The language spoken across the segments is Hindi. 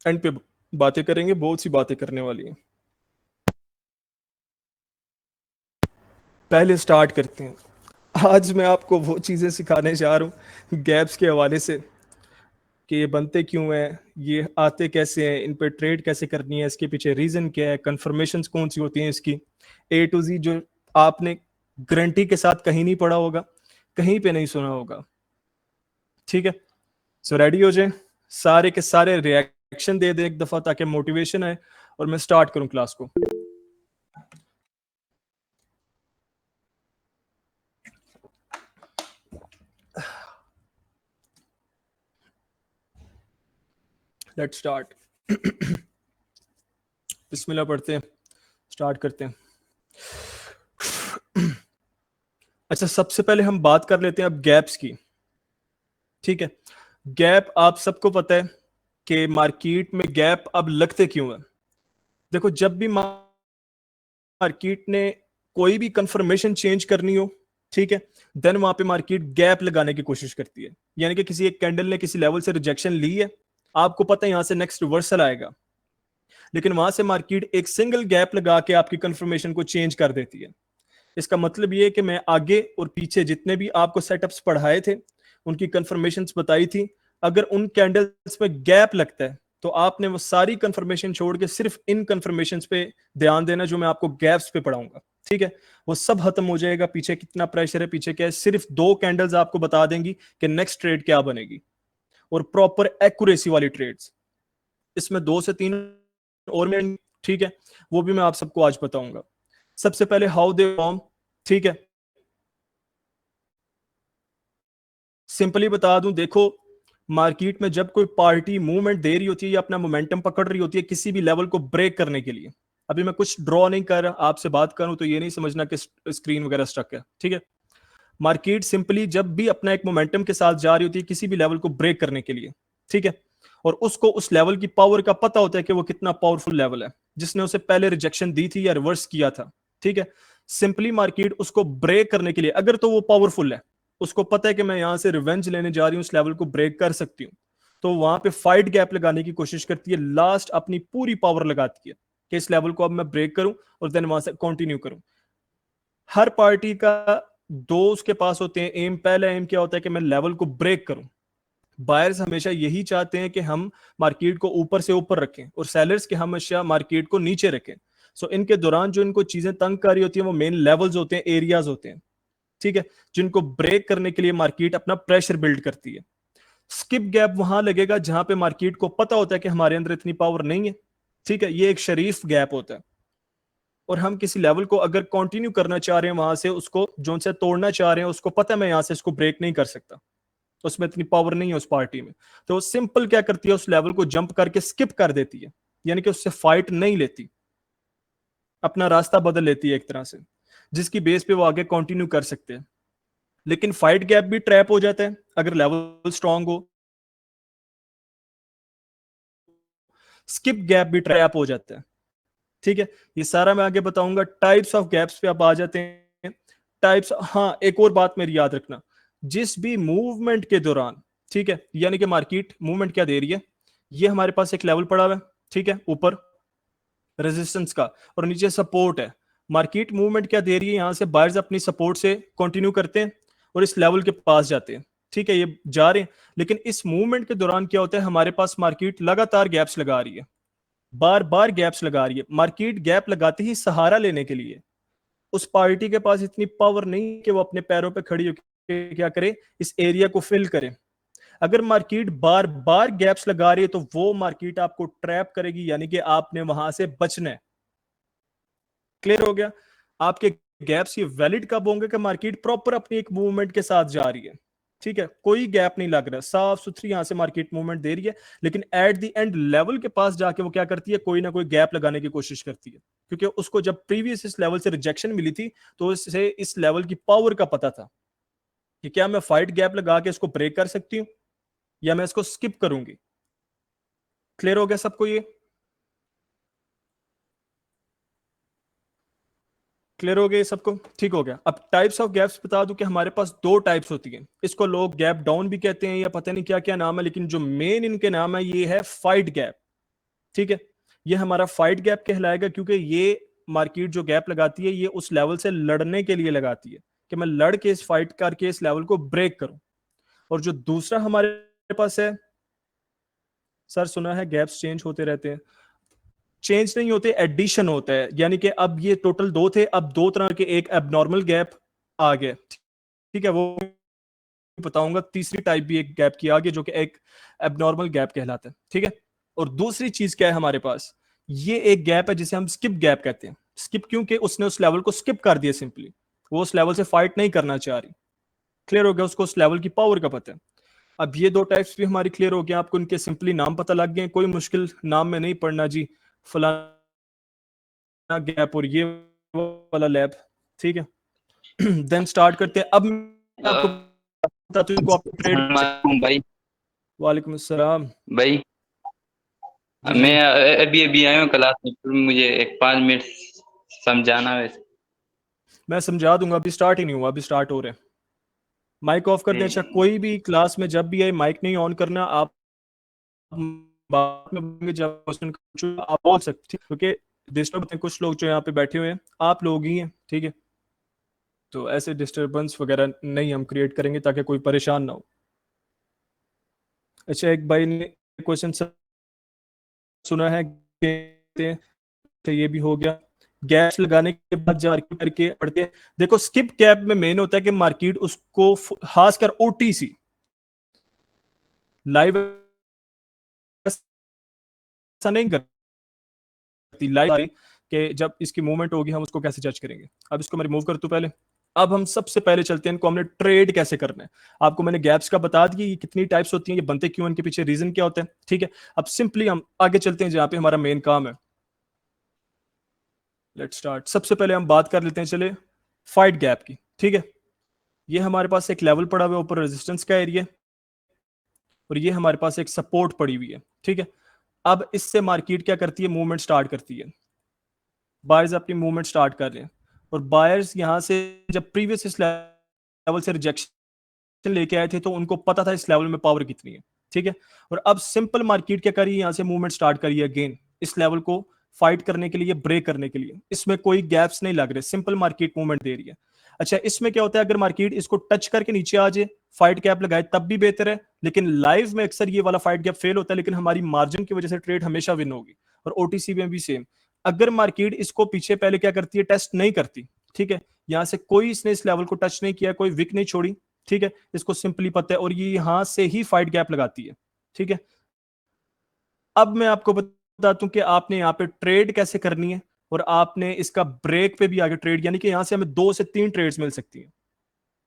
एंड पे बातें करेंगे, बहुत सी बातें करने वाली हैं। पहले स्टार्ट करते हैं। आज मैं आपको वो चीज़ें सिखाने जा रहा हूँ गैप्स के हवाले से, कि ये बनते क्यों हैं, ये आते कैसे हैं, इन पे ट्रेड कैसे करनी है, इसके पीछे रीजन क्या है, कंफर्मेशंस कौन सी होती हैं इसकी, ए टू जी, जो आपने गारंटी के साथ कहीं नहीं पढ़ा होगा, कहीं पे नहीं सुना होगा। ठीक है, सो रेडी हो जाए, सारे के सारे रिएक्शन दे दे एक दफा, ताकि मोटिवेशन आए और मैं स्टार्ट करूं क्लास को। Let's start. बिस्मिल्लाह पढ़ते हैं, स्टार्ट करते हैं। अच्छा, सबसे पहले हम बात कर लेते हैं अब गैप्स की। ठीक है, गैप आप सबको पता है कि मार्केट में गैप अब लगते क्यों है। देखो, जब भी मार्केट ने कोई भी कंफर्मेशन चेंज करनी हो, ठीक है, देन वहां पे मार्केट गैप लगाने की कोशिश करती है। यानी कि किसी एक कैंडल ने किसी लेवल से रिजेक्शन ली है, आपको पता है यहां से नेक्स्ट रिवर्सल आएगा, लेकिन वहां से मार्केट एक सिंगल गैप लगा के आपकी कंफर्मेशन को चेंज कर देती है। इसका मतलब ये है कि मैं आगे और पीछे जितने भी आपको सेटअप्स पढ़ाए थे, उनकी कंफर्मेशंस बताई थी, अगर उन कैंडल्स में गैप लगता है तो आपने वो सारी कंफर्मेशन छोड़ के सिर्फ इन कंफर्मेशंस पे ध्यान देना जो मैं आपको गैप्स पे पढ़ाऊंगा। ठीक है, वो सब खत्म हो जाएगा, पीछे कितना प्रेशर है, पीछे क्या है, सिर्फ दो कैंडल्स आपको बता देंगी कि नेक्स्ट ट्रेड क्या बनेगी, और प्रॉपर एक्यूरेसी वाली ट्रेड्स। इसमें 2 से 3 और में, ठीक है, वो भी मैं आप सबको आज बताऊंगा। सबसे पहले हाउ दे फॉर्म। ठीक है, सिंपली बता दूं, देखो, मार्केट में जब कोई पार्टी मूवमेंट दे रही होती है या अपना मोमेंटम पकड़ रही होती है किसी भी लेवल को ब्रेक करने के लिए, अभी मैं कुछ ड्रॉ नहीं कर रहा, आपसे बात करूं तो ये नहीं समझना कि स्क्रीन वगैरह स्टक है। ठीक है, मार्केट सिंपली जब भी अपना एक मोमेंटम के साथ जा रही होती है किसी भी लेवल को ब्रेक करने के लिए, ठीक है, और उसको उस लेवल की पावर का पता होता है कि वो कितना पावरफुल लेवल है, जिसने उसे पहले रिजेक्शन दी थी या रिवर्स किया था। ठीक है, सिंपली मार्केट उसको ब्रेक करने के लिए, अगर तो वो पावरफुल है, उसको पता है कि मैं यहां से रिवेंज लेने जा रही हूं, उस लेवल को ब्रेक कर सकती हूँ, तो वहां पे फाइट गैप लगाने की कोशिश करती है, लास्ट अपनी पूरी पावर लगाती है कि इस लेवल को अब मैं ब्रेक करूं और देन वहां से कंटिन्यू करूं। हर पार्टी का दो उसके पास होते हैं एम। पहला एम क्या होता है कि मैं लेवल को ब्रेक करूं। बायर्स हमेशा यही चाहते हैं कि हम मार्केट को ऊपर से ऊपर रखें, और सेलर्स के हमेशा मार्केट को नीचे रखें। सो इनके दौरान जो इनको चीजें तंग कर रही होती हैं वो मेन लेवल्स होते हैं, एरियाज होते हैं, ठीक है, जिनको ब्रेक करने के लिए मार्केट अपना प्रेशर बिल्ड करती है। स्किप गैप वहां लगेगा जहां पे मार्केट को पता होता है कि हमारे अंदर इतनी पावर नहीं है। ठीक है, ये एक शरीफ गैप होता है, और हम किसी लेवल को अगर कंटिन्यू करना चाह रहे हैं, वहां से उसको जो से तोड़ना चाह रहे हैं, उसको पता है मैं यहां से इसको ब्रेक नहीं कर सकता, उसमें इतनी पावर नहीं है उस पार्टी में, तो सिंपल क्या करती है, उस लेवल को जंप करके स्किप कर देती है, यानी कि उससे फाइट नहीं लेती, अपना रास्ता बदल लेती है एक तरह से, जिसकी बेस पे वो आगे कंटिन्यू कर सकते हैं। लेकिन फाइट गैप भी ट्रैप हो जाता है अगर लेवल स्ट्रांग हो, स्किप गैप भी ट्रैप हो जाता है। ठीक है, ये सारा मैं आगे बताऊंगा। टाइप्स ऑफ गैप्स पे आप आ जाते हैं। टाइप्स, हाँ, एक और बात मेरी याद रखना, जिस भी मूवमेंट के दौरान, ठीक है, यानी कि मार्केट मूवमेंट क्या दे रही है, ये हमारे पास एक लेवल पड़ा हुआ है, ठीक है, ऊपर रेजिस्टेंस का और नीचे सपोर्ट है। मार्केट मूवमेंट क्या दे रही है, यहां से बायर्स अपनी सपोर्ट से कंटिन्यू करते हैं और इस लेवल के पास जाते हैं। ठीक है, ये जा रहे हैं, लेकिन इस मूवमेंट के दौरान क्या होता है, हमारे पास मार्केट लगातार गैप्स लगा रही है, बार बार गैप्स लगा रही है। मार्केट गैप लगाते ही सहारा लेने के लिए, उस पार्टी के पास इतनी पावर नहीं कि वो अपने पैरों पे खड़ी होकर क्या करे, इस एरिया को फिल करे। अगर मार्केट बार बार गैप्स लगा रही है तो वो मार्केट आपको ट्रैप करेगी, यानी कि आपने वहां से बचना है। क्लियर हो गया? आपके गैप्स ये वैलिड कब होंगे कि मार्केट प्रॉपर अपनी एक मूवमेंट के साथ जा रही है। ठीक है, कोई गैप नहीं लग रहा, साफ सुथरी यहां से मार्केट मूवमेंट दे रही है, लेकिन एट द एंड लेवल के पास जाके वो क्या करती है, कोई ना कोई गैप लगाने की कोशिश करती है, क्योंकि उसको जब प्रीवियस इस लेवल से रिजेक्शन मिली थी तो इससे इस लेवल की पावर का पता था कि क्या मैं फाइट गैप लगा के इसको ब्रेक कर सकती हूँ या मैं इसको स्किप करूंगी। क्लियर हो गया सबको? ये क्लियर हो गया सबको? ठीक हो गया। अब टाइप्स ऑफ गैप्स बता दूं कि हमारे पास दो टाइप्स होती हैं। इसको लोग गैप डाउन भी कहते हैं या पता नहीं क्या क्या नाम है, लेकिन जो मेन इनके नाम है ये है फाइट गैप। ठीक है, ये हमारा फाइट गैप कहलाएगा, क्योंकि ये मार्केट जो गैप लगाती है ये उस लेवल से लड़ने के लिए लगाती है कि मैं लड़ के इस फाइट करके इस लेवल को ब्रेक करूं। और जो दूसरा हमारे पास है, सर सुना है गैप्स चेंज होते रहते हैं, चेंज नहीं होते, एडिशन होता है, यानी कि अब ये टोटल दो थे, अब दो तरह के एक एबनॉर्मल गैप आ गया, ठीक है, वो बताऊंगा। तीसरी टाइप भी एक गैप की आ गई जो कि एक एबनॉर्मल गैप कहलाता है, ठीक है। और दूसरी चीज क्या है हमारे पास, ये एक गैप है जिसे हम स्किप गैप कहते हैं। स्किप क्योंकि उसने उस लेवल को स्किप कर दिया, सिंपली वो उस लेवल से फाइट नहीं करना चाह रही। क्लियर हो गया, उसको उस लेवल की पावर का पता है। अब ये दो टाइप्स भी हमारी क्लियर हो गया, आपको इनके सिंपली नाम पता लग गए, कोई मुश्किल नाम में नहीं पढ़ना जी, फलाना गैप और ये वाला लैब, ठीक है। देन स्टार्ट करते हैं। अब मैं आपको बताता हूं इनको आप ट्रेड। भाई। वालेकुम अस्सलाम। भाई जी मैं जी, अभी अभी आया हूँ क्लास में, फिर मुझे एक 5 मिनट समझाना वैसे। मैं समझा दूंगा, अभी स्टार्ट ही नहीं हुआ, अभी स्टार्ट हो रहे हैं। माइक ऑफ कर दें। अच्छा, कोई भी क्लास में जब भी आए माइक नहीं ऑन करना, आप बाद में बोलेंगे जब क्वेश्चन आप बोल सकते हैं, क्योंकि डिस्टर्ब होते हैं कुछ लोग जो यहाँ पे बैठे हुए हैं, आप लोग ही हैं, ठीक है। तो ऐसे डिस्टरबेंस वगैरह नहीं हम क्रिएट करेंगे ताकि कोई परेशान ना हो। अच्छा, एक भाई ने क्वेश्चन सुना है कि तो ये भी हो गया, गैप्स लगाने के बाद जो आर्ग्यू करके पढ़ते हैं। देखो स्किप कैप में मेन होता है कि मार्केट उसको खासकर ओटीसी लाइव ऐसा नहीं करती, लाइव कि जब इसकी मूवमेंट होगी हम उसको कैसे जज करेंगे। अब इसको मैं रिमूव कर दूं पहले। अब हम सबसे पहले चलते हैं, इनको हमने ट्रेड कैसे करना है। आपको मैंने गैप्स का बता दिया, ये कितनी टाइप्स होती हैं, ये बनते क्यों, इनके पीछे रीजन क्या होता है, ठीक है। अब सिंपली हम आगे चलते हैं जहां पे हमारा मेन काम है। Let's start. सबसे पहले हम बात कर लेते हैं, चले, फाइट गैप की, ठीक है। ये हमारे पास एक लेवल पड़ा हुआ है ऊपर रेजिस्टेंस का एरिया, और ये हमारे पास एक सपोर्ट पड़ी हुई है, ठीक है। अब इससे मार्केट क्या करती है, मूवमेंट स्टार्ट करती है। बायर्स अपनी मूवमेंट स्टार्ट कर रहे हैं, और बायर्स यहां से जब प्रीवियस इस लेवल से रिजेक्शन लेके आए थे तो उनको पता था इस लेवल में पावर कितनी है, ठीक है। और अब सिंपल मार्केट क्या करी, यहां से मूवमेंट स्टार्ट करी है अगेन, इस लेवल को फाइट करने के लिए, ब्रेक करने के लिए। इसमें कोई गैप्स नहीं लग रहे, सिंपल मार्केट मूवमेंट दे रही है। अच्छा, इसमें क्या होता है, अगर मार्केट इसको टच करके नीचे आ जाए, फाइट गैप लगाए, तब भी बेहतर है, लेकिन लाइव में अक्सर ये वाला फाइट गैप फेल होता है, लेकिन हमारी मार्जिन की वजह से ट्रेड हमेशा विन होगी। और ओटीसी में भी सेम, अगर मार्केट इसको पीछे पहले क्या करती है, टेस्ट नहीं करती, ठीक है, यहां से कोई इसने इस लेवल को टच नहीं किया, कोई विक नहीं छोड़ी, ठीक है, इसको सिंपली पता है, और ये यहां से ही फाइट गैप लगाती है, ठीक है। अब मैं आपको बताता हूं कि आपने यहाँ पे ट्रेड कैसे करनी है, और आपने इसका ब्रेक पे भी आगे ट्रेड, यानी कि यहां से हमें 2 से 3 ट्रेड्स मिल सकती हैं।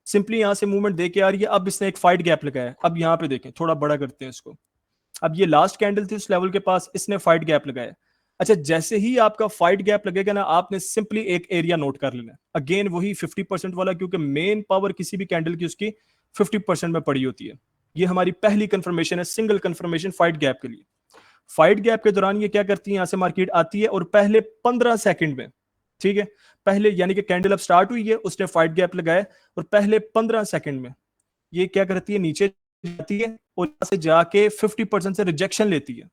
सिंपली यहां से मूवमेंट देके आ रही है, अब इसने एक फाइट गैप लगाया है, अब यहां पे देखें, थोड़ा बड़ा करते हैं इसको। अब ये लास्ट कैंडल थी उस लेवल के पास, इसने फाइट गैप लगाया। अच्छा, जैसे ही आपका फाइट गैप लगेगा ना, आपने सिंपली एक एरिया नोट कर लेना है, अगेन वही 50% वाला, क्योंकि मेन पावर किसी भी कैंडल की उसकी 50% में पड़ी होती है। ये हमारी पहली कंफर्मेशन है, सिंगल कंफर्मेशन फाइट गैप के लिए। फाइट गैप के दौरान ये क्या करती है, यहां से मार्केट आती है और पहले 15 सेकंड में, ठीक है, पहले यानी कि कैंडल अब स्टार्ट हुई है, उसने फाइट गैप लगाया, और पहले 15 सेकंड में ये क्या करती है, नीचे जाती है और यहां से जाके 50% से रिजेक्शन लेती है।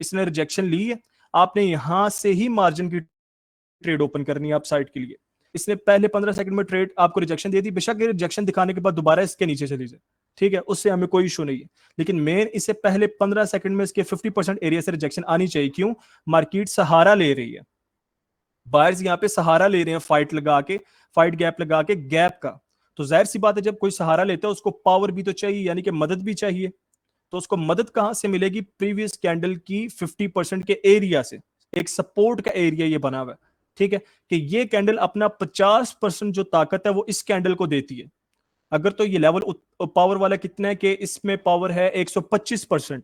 इसने रिजेक्शन ली है, आपने यहां से ही मार्जिन की ट्रेड ओपन करनी है आप साइड के लिए। इसने पहले 15 सेकंड में ट्रेड आपको रिजेक्शन दे दी, बेशक रिजेक्शन दिखाने के बाद दोबारा इसके नीचे चली जाए, ठीक है, उससे हमें कोई इशू नहीं है, लेकिन मेन इससे पहले 15 सेकंड में इसके 50% एरिया से रिजेक्शन आनी चाहिए। क्यों, मार्केट सहारा ले रही है, बायर्स यहाँ पे सहारा ले रहे हैं, फाइट लगा के, फाइट गैप लगा के गैप का। तो जाहिर सी बात है, जब कोई सहारा लेता है उसको पावर भी तो चाहिए, यानी कि मदद भी चाहिए। तो उसको मदद कहां से मिलेगी, प्रीवियस कैंडल की 50% के एरिया से। एक सपोर्ट का एरिया ये बना हुआ है, ठीक है, कि ये कैंडल अपना 50% जो ताकत है वो इस कैंडल को देती है। अगर तो ये लेवल पावर वाला कितना है कि इसमें पावर है 125%,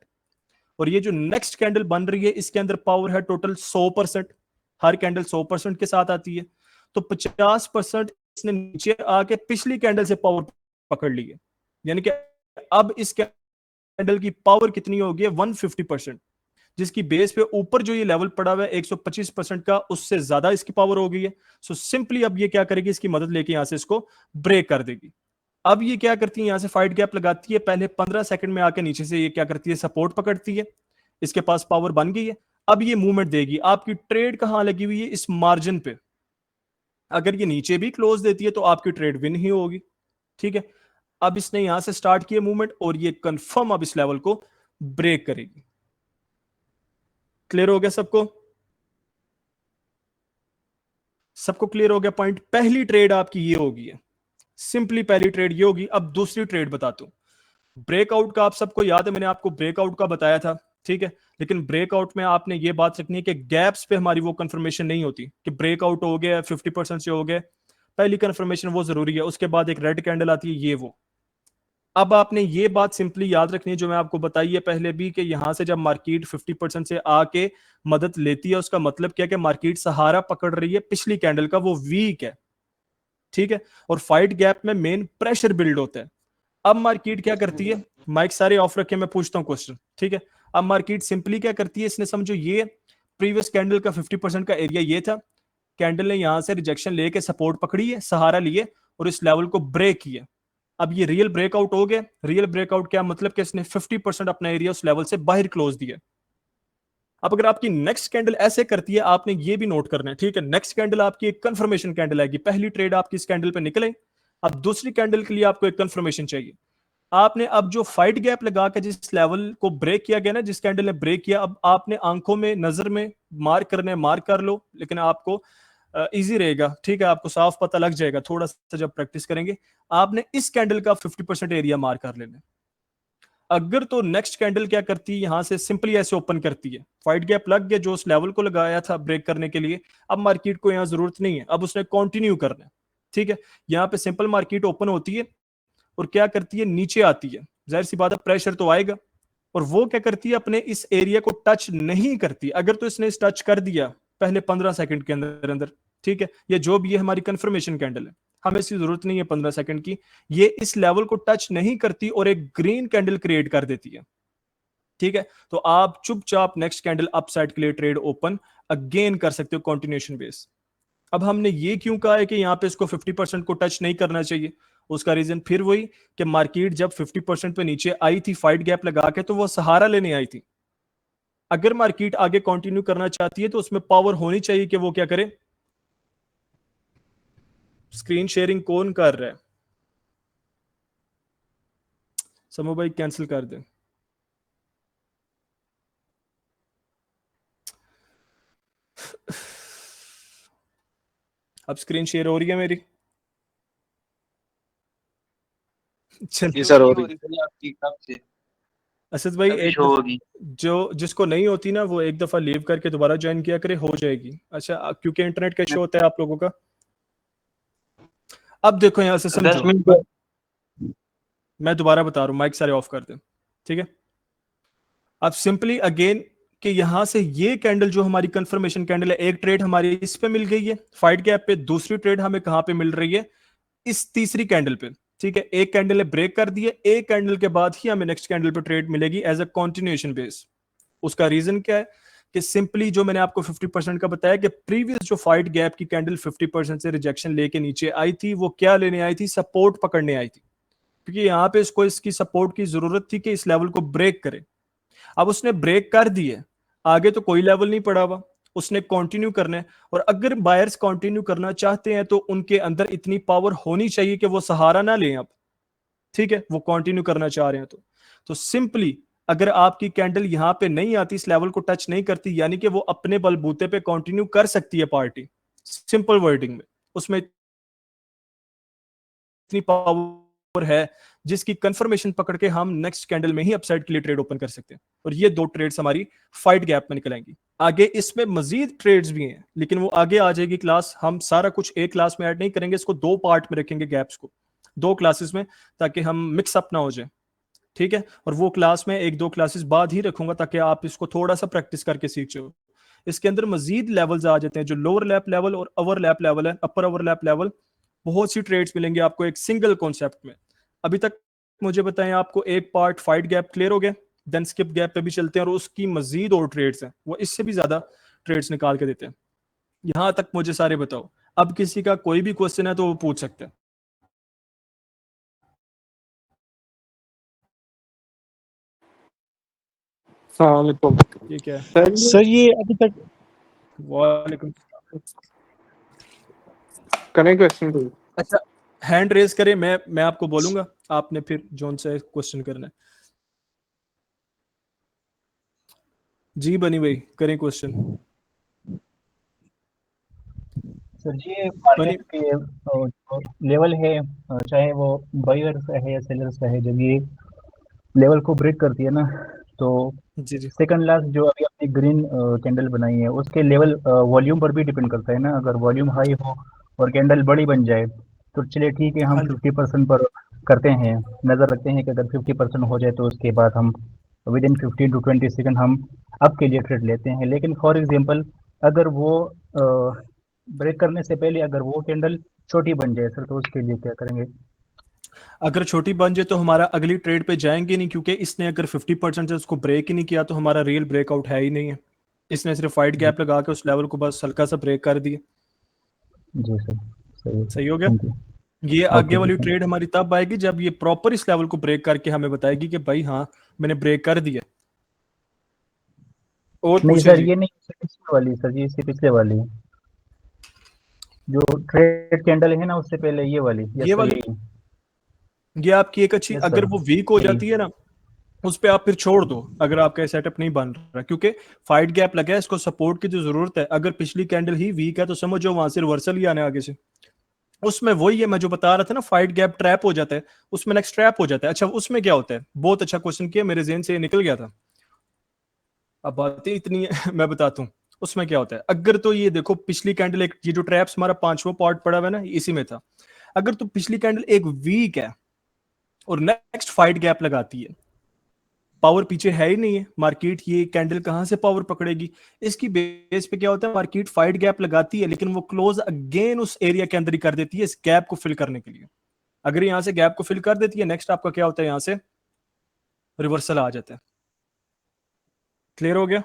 और ये जो नेक्स्ट कैंडल बन रही है इसके अंदर पावर है टोटल 100%। हर कैंडल 100% के साथ आती है, तो 50% इसने नीचे आके पिछली कैंडल से पावर पकड़ ली है, यानी कि अब इस कैंडल की पावर कितनी होगी, 150%, जिसकी बेस पे ऊपर जो ये लेवल पड़ा हुआ है 125% का, उससे ज्यादा इसकी पावर हो गई है। सो सिंपली अब ये क्या करेगी, इसकी मदद लेके यहां से इसको ब्रेक कर देगी। अब ये क्या करती है, यहां से फाइट गैप लगाती है, पहले 15 सेकंड में आके नीचे से ये क्या करती है, सपोर्ट पकड़ती है, इसके पास पावर बन गई है। अब ये मूवमेंट देगी, आपकी ट्रेड कहां लगी हुई है, इस मार्जिन पे। अगर ये नीचे भी क्लोज देती है तो आपकी ट्रेड विन ही होगी, ठीक है। अब इसने यहां से स्टार्ट किया मूवमेंट और ये कंफर्म अब इस लेवल को ब्रेक करेगी। क्लियर हो गया सबको? सबको क्लियर हो गया पॉइंट? पहली ट्रेड आपकी ये होगी है, सिंपली पहली ट्रेड ये होगी। अब दूसरी ट्रेड बताता हूं। ब्रेकआउट का आप सबको याद है, मैंने आपको ब्रेकआउट का बताया था, ठीक है। लेकिन ब्रेकआउट में आपने ये बात रखनी है कि गैप्स पे हमारी वो कंफर्मेशन नहीं होती कि ब्रेकआउट हो गया 50% से हो गया। पहली कंफर्मेशन वो जरूरी है, उसके बाद एक रेड कैंडल आती है, ये वो। अब आपने ये बात सिंपली याद रखनी है जो मैं आपको बताई है पहले भी, कि यहां से जब मार्केट 50% से आके मदद लेती है, उसका मतलब क्या है कि मार्केट सहारा पकड़ रही है पिछली कैंडल का, वो वीक है, ठीक है। और फाइट गैप में मेन प्रेशर बिल्ड होता है। अब मार्केट क्या करती है, माइक सारे ऑफ रखे, मैं पूछता हूं क्वेश्चन, ठीक है। अब मार्केट सिंपली क्या करती है, इसने समझो ये प्रीवियस कैंडल का 50% का एरिया ये था, कैंडल ने यहां से रिजेक्शन लेके सपोर्ट पकड़ी है, सहारा लिए और इस लेवल को ब्रेक किया। अब ये रियल ब्रेकआउट हो गया। रियल ब्रेकआउट क्या मतलब कि इसने 50% अपना एरिया उस लेवल से बाहर क्लोज दिया। अब अगर आपकी नेक्स्ट कैंडल ऐसे करती है, आपने ये भी नोट करना है, ठीक है। नेक्स्ट कैंडल आपकी एक कंफर्मेशन कैंडल आएगी, पहली ट्रेड आपकी इस कैंडल पे निकले, अब दूसरी कैंडल के लिए आपको एक कंफर्मेशन चाहिए। आपने अब जो फाइट गैप लगा के जिस लेवल को ब्रेक किया गया ना, जिस कैंडल ने ब्रेक किया, अब आपने आंखों में नजर में मार्क करने, मार्क कर लो, लेकिन आपको इजी रहेगा, ठीक है। आपको साफ पता लग जाएगा थोड़ा सा जब प्रैक्टिस करेंगे। आपने इस कैंडल का 50% एरिया मार्क कर लेना। अगर तो नेक्स्ट कैंडल क्या करती है, यहां से सिंपली ऐसे ओपन करती है, फाइट गैप लग गया जो उस लेवल को लगाया था ब्रेक करने के लिए, अब मार्केट को यहां जरूरत नहीं है, अब उसने कंटिन्यू करना है, ठीक है। यहां पे सिंपल मार्केट ओपन होती है और क्या करती है, नीचे आती है, जाहिर सी बात है प्रेशर तो आएगा। और वो क्या करती है, अपने इस एरिया को टच नहीं करती। अगर तो इसने इस टच कर दिया पहले 15 सेकंड के अंदर अंदर, ठीक है, ये जो भी है हमारी कंफर्मेशन कैंडल है, हमें इसकी जरूरत नहीं है 15 सेकंड की, ये इस लेवल को टच नहीं करती और एक ग्रीन कैंडल क्रिएट कर देती है, ठीक है। तो आप चुपचाप नेक्स्ट कैंडल अपसाइड के लिए ट्रेड ओपन अगेन कर सकते हो कंटिन्यूएशन बेस। अब हमने ये क्यों कहा है कि यहां पे इसको 50% को टच नहीं करना चाहिए, उसका रीजन फिर वही कि मार्केट जब 50% पे नीचे आई थी फाइट गैप लगा के, तो वो सहारा लेने आई थी। अगर मार्केट आगे कंटिन्यू करना चाहती है तो उसमें पावर होनी चाहिए कि वो क्या करे। स्क्रीन शेयरिंग कौन कर रहा है? समो भाई कैंसिल कर दे। अब स्क्रीन शेयर हो रही है मेरी? ये चल, सर हो नहीं हो रही। रही भैया आपकी कब से? असद भाई अभी एक शो दफा, होगी। जो जिसको नहीं होती ना वो एक दफा लीव करके दोबारा ज्वाइन किया करे, हो जाएगी। अच्छा, क्योंकि इंटरनेट का इशू होता है आप लोगों का। अब देखो यहां से 10 समझो, मिनट। मैं दोबारा बता रहा हूं, माइक सारे ऑफ कर दे, ठीक है। अब सिंपली अगेन कि यहां से ये कैंडल जो हमारी कंफर्मेशन कैंडल है, एक ट्रेड हमारी इस पे मिल गई है फाइट गैप पे, दूसरी ट्रेड हमें कहां पे मिल रही है, इस तीसरी कैंडल पे, ठीक है। एक कैंडल ने ब्रेक कर दिए, एक कैंडल के बाद ही हमें नेक्स्ट कैंडल पे ट्रेड मिलेगी एज अ कंटिन्यूएशन बेस। उसका रीजन क्या है कि सिंपली जो मैंने आपको 50% का बताया कि प्रीवियस जो फाइट गैप की कैंडल 50% से रिजेक्शन लेके नीचे आई थी, वो क्या लेने आई थी, सपोर्ट पकड़ने आई थी, क्योंकि यहां पे इसको इसकी सपोर्ट की जरूरत थी कि इस लेवल को ब्रेक करे। अब उसने ब्रेक कर दिए, आगे तो कोई लेवल नहीं पड़ा हुआ, उसने कंटिन्यू करना है। और अगर बायर्स कंटिन्यू करना चाहते हैं तो उनके अंदर इतनी पावर होनी चाहिए कि वो सहारा ना लें अब, ठीक है, वो कंटिन्यू करना चाह रहे हैं तो सिंपली अगर आपकी कैंडल यहां पे नहीं आती, इस लेवल को टच नहीं करती, यानी कि वो अपने बलबूते पे कंटिन्यू कर सकती है पार्टी, सिंपल वर्डिंग में, उसमें इतनी पावर है जिसकी कंफर्मेशन पकड़ के हम नेक्स्ट कैंडल में ही अपसाइड के लिए ट्रेड ओपन कर सकते हैं। और ये दो ट्रेड्स हमारी फाइट गैप में निकल आएंगी। आगे इसमें मजीद ट्रेड्स भी हैं, लेकिन वो आगे आ जाएगी क्लास, हम सारा कुछ एक क्लास में ऐड नहीं करेंगे, इसको दो पार्ट में रखेंगे, गैप्स को दो क्लासेस में, ताकि हम मिक्स अप ना हो जाए, ठीक है। और वो क्लास में एक दो क्लासेस बाद ही रखूंगा ताकि आप इसको थोड़ा सा प्रैक्टिस करके सीख जाओ। इसके अंदर मजीद लेवल्स आ जाते हैं, जो लोअर लैप लेवल और अवर लैप लेवल है, अपर अवर लैप लेवल, बहुत सी ट्रेड्स मिलेंगे आपको एक सिंगल कॉन्सेप्ट में। अभी तक मुझे बताएं, आपको एक पार्ट फाइट गैप क्लियर हो गया, देन स्किप गैप पे भी चलते हैं, और उसकी मजीद और ट्रेड्स हैं, वो इससे भी ज्यादा ट्रेड्स निकाल के देते हैं। यहां तक मुझे सारे बताओ। अब किसी का कोई भी क्वेश्चन है तो वो पूछ सकते हैं। अस्सलामुअलैकुम। ठीक है, सर ये अभी तक वालेकुम। करें क्वेश्चन कोई? अच्छा, हैंड रेज करें, मैं आपको बोलूंगा, आपने फिर जोन से क्वेश्चन करना है। जी बनी भाई, करें क्वेश्चन। सर ये बनी, मार्केट के जो लेवल है, चाहे वो बायर्स का है या सेलर्स का है, जब ये लेवल को ब्रेक करती है ना, तो जी जी सेकंड लास्ट जो अभी आपने ग्रीन कैंडल बनाई है उसके लेवल वॉल्यूम पर भी डिपेंड करता है ना। अगर वॉल्यूम हाई हो और कैंडल बड़ी बन जाए तो चलिए ठीक है, हम हाँ जी 50% पर करते हैं, नज़र रखते हैं कि अगर 50% हो जाए तो उसके बाद हम विद इन 15 टू 20 सेकंड हम अप के लिए ट्रेड लेते हैं। लेकिन फॉर एग्जांपल अगर वो ब्रेक करने से पहले अगर वो कैंडल छोटी बन जाए सर, तो उसके लिए क्या करेंगे? अगर छोटी बन जाए तो हमारा अगली ट्रेड पे जाएंगे नहीं, क्योंकि इसने अगर 50% से उसको ब्रेक ही नहीं किया तो हमारा रियल ब्रेकआउट है ही नहीं है। इसने सिर्फ फाइट जी गैप लगा के उस लेवल को बस हल्का सा ब्रेक कर दिया। जी सर, सही है सही सर, हो गया। Thank you. ये आगे ओके वाली सर, ट्रेड हमारी तब आएगी जब ये प्रॉपर इस लेवल को ब्रेक करके हमें बताएगी कि भाई हाँ मैंने ब्रेक कर दिया। और नहीं पूछे सर जी। ये नहीं, इससे पिछले वाली सर जी, इससे पिछले वाली जो ट्रेड कैंडल है ना, उससे पहले ये वाली। यस ये सर, वाली, यही। ये आपकी एक अच्छी, यस अगर सर, वो वीक हो यही। जाती है ना उस पे आप फिर छोड़ दो, अगर आपका सेटअप नहीं बन रहा, क्योंकि फाइट गैप लगा है, इसको सपोर्ट की जो जरूरत है। अगर पिछली कैंडल ही वीक है तो समझो वहां से रिवर्सल ही आने आगे से। उसमें वही है मैं जो बता रहा था ना, फाइट गैप ट्रैप हो जाता है, उसमें नेक्स्ट ट्रैप हो जाता है। अच्छा उसमें क्या होता है, बहुत अच्छा क्वेश्चन किया, मेरे जेहन से ये निकल गया था, अब बातें इतनी है मैं बताता हूँ। उसमें क्या होता है, अगर तो ये देखो पिछली कैंडल, एक ये जो ट्रैप्स हमारा पांचवा पार्ट पड़ा हुआ है ना, इसी में था। अगर तो पिछली कैंडल एक वीक है और नेक्स्ट फाइट गैप लगाती है, पावर पीछे है ही नहीं है मार्केट, ये कैंडल कहां से पावर पकड़ेगी। इसकी बेस पे क्या होता है, मार्केट फाइट गैप लगाती है लेकिन वो क्लोज अगेन उस एरिया के अंदर ही कर देती है इस गैप को फिल करने के लिए। अगर यहां से गैप को फिल कर देती है, नेक्स्ट आपका क्या होता है, यहां से रिवर्सल आ जाता है। क्लियर हो गया,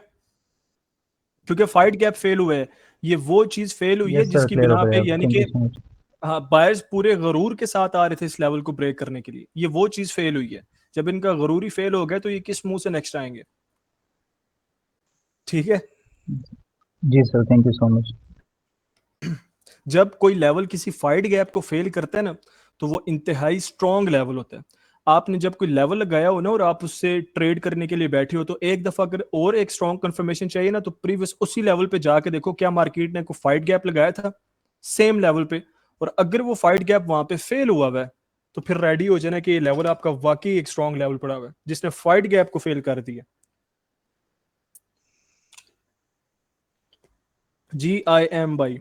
क्योंकि फाइट गैप फेल हुए है, ये वो चीज फेल हुई है यस सर, जिसकी क्लियर हो बिना पे, गया, यानी थैंक कि यू सो मच। हाँ बायर्स पूरे गरूर के साथ आ रहे थे इस लेवल को ब्रेक करने के लिए, ये वो चीज फेल हुई है। जब इनका गरूरी फेल हो गया तो ये किस मुंह से नेक्स्ट आएंगे। ठीक है, जी sir, thank you so much. जब कोई लेवल किसी फाइट गैप को फेल करता है ना, तो वो इंतहाई स्ट्रॉन्ग लेवल होता है। आपने जब कोई लेवल लगाया हो ना और आप उससे ट्रेड करने के लिए बैठे हो, तो एक दफा अगर और एक स्ट्रॉन्ग कंफर्मेशन चाहिए ना, तो प्रीवियस उसी लेवल पे जाके देखो क्या मार्केट ने कोई फाइट गैप लगाया था सेम लेवल पे, और अगर वो फाइट गैप वहां पे फेल हुआ है तो फिर रेडी हो जाना कि ये लेवल आपका वाकई एक स्ट्रॉन्ग लेवल पड़ा हुआ है जिसने फाइट गैप को फेल कर दिया। GIM भाई।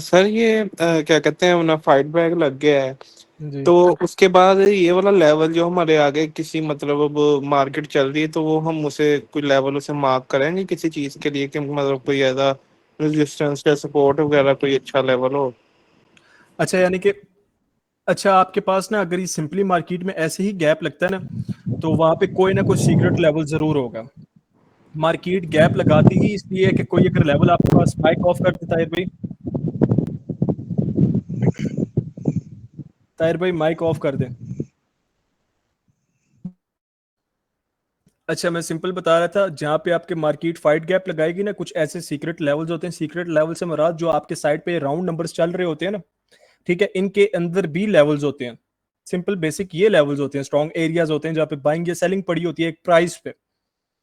सर ये क्या कहते हैं, अपना फाइट बैक लग गया है, जी तो उसके बाद ये वाला लेवल जो हमारे आगे किसी मतलब अब मार्केट चल रही है, तो वो हम उसे कोई लेवल उसे मार्क करेंगे किसी चीज के लिए कि मतलब कोई ऐसा रेजिस्टेंस या सपोर्ट वगैरह कोई अच्छा लेवल हो? अच्छा, यानी कि अच्छा आपके पास ना, अगर ये सिंपली मार्केट में ऐसे ही गैप लगता है ना, तो वहां पे कोई ना कोई सीक्रेट लेवल जरूर होगा। मार्केट गैप लगाती ही इसलिए है कि कोई अगर लेवल आपके पास, माइक ऑफ कर दे ताहिर भाई, ताहिर भाई माइक ऑफ कर दे। अच्छा मैं सिंपल बता रहा था, जहां पे आपके मार्केट फाइट गैप लगाएगी ना, कुछ ऐसे सीक्रेट लेवल्स होते हैं। सीक्रेट लेवल से मुराद जो आपके साइड पे राउंड नंबर्स चल रहे होते हैं ना, ठीक है, इनके अंदर भी लेवल्स होते हैं। सिंपल बेसिक ये लेवल्स होते हैं, स्ट्रॉन्ग एरियाज होते हैं जहाँ पे बाइंग या सेलिंग पड़ी होती है एक प्राइस पे।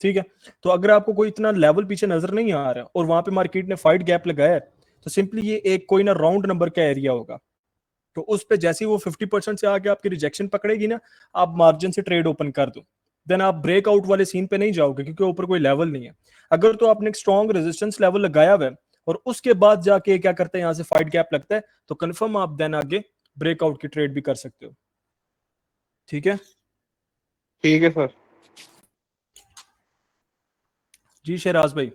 ठीक है, तो अगर आपको कोई इतना लेवल पीछे नजर नहीं आ रहा और वहां पे मार्केट ने फाइट गैप लगाया है, तो सिंपली ये एक कोई ना राउंड नंबर का एरिया होगा। तो उस पे जैसे ही वो 50% से आके आपकी रिजेक्शन पकड़ेगी ना, आप मार्जिन से ट्रेड ओपन कर दो। देन आप ब्रेकआउट वाले सीन पे नहीं जाओगे क्योंकि ऊपर कोई लेवल नहीं है। अगर तो आपने एक स्ट्रॉन्ग रेजिस्टेंस लेवल लगाया हुआ है और उसके बाद जाके क्या करते हैं, यहाँ से फाइट गैप लगता है, तो कंफर्म आप देन आगे ब्रेकआउट की ट्रेड भी कर सकते हो। ठीक है ठीक है सर। जी शहराज भाई।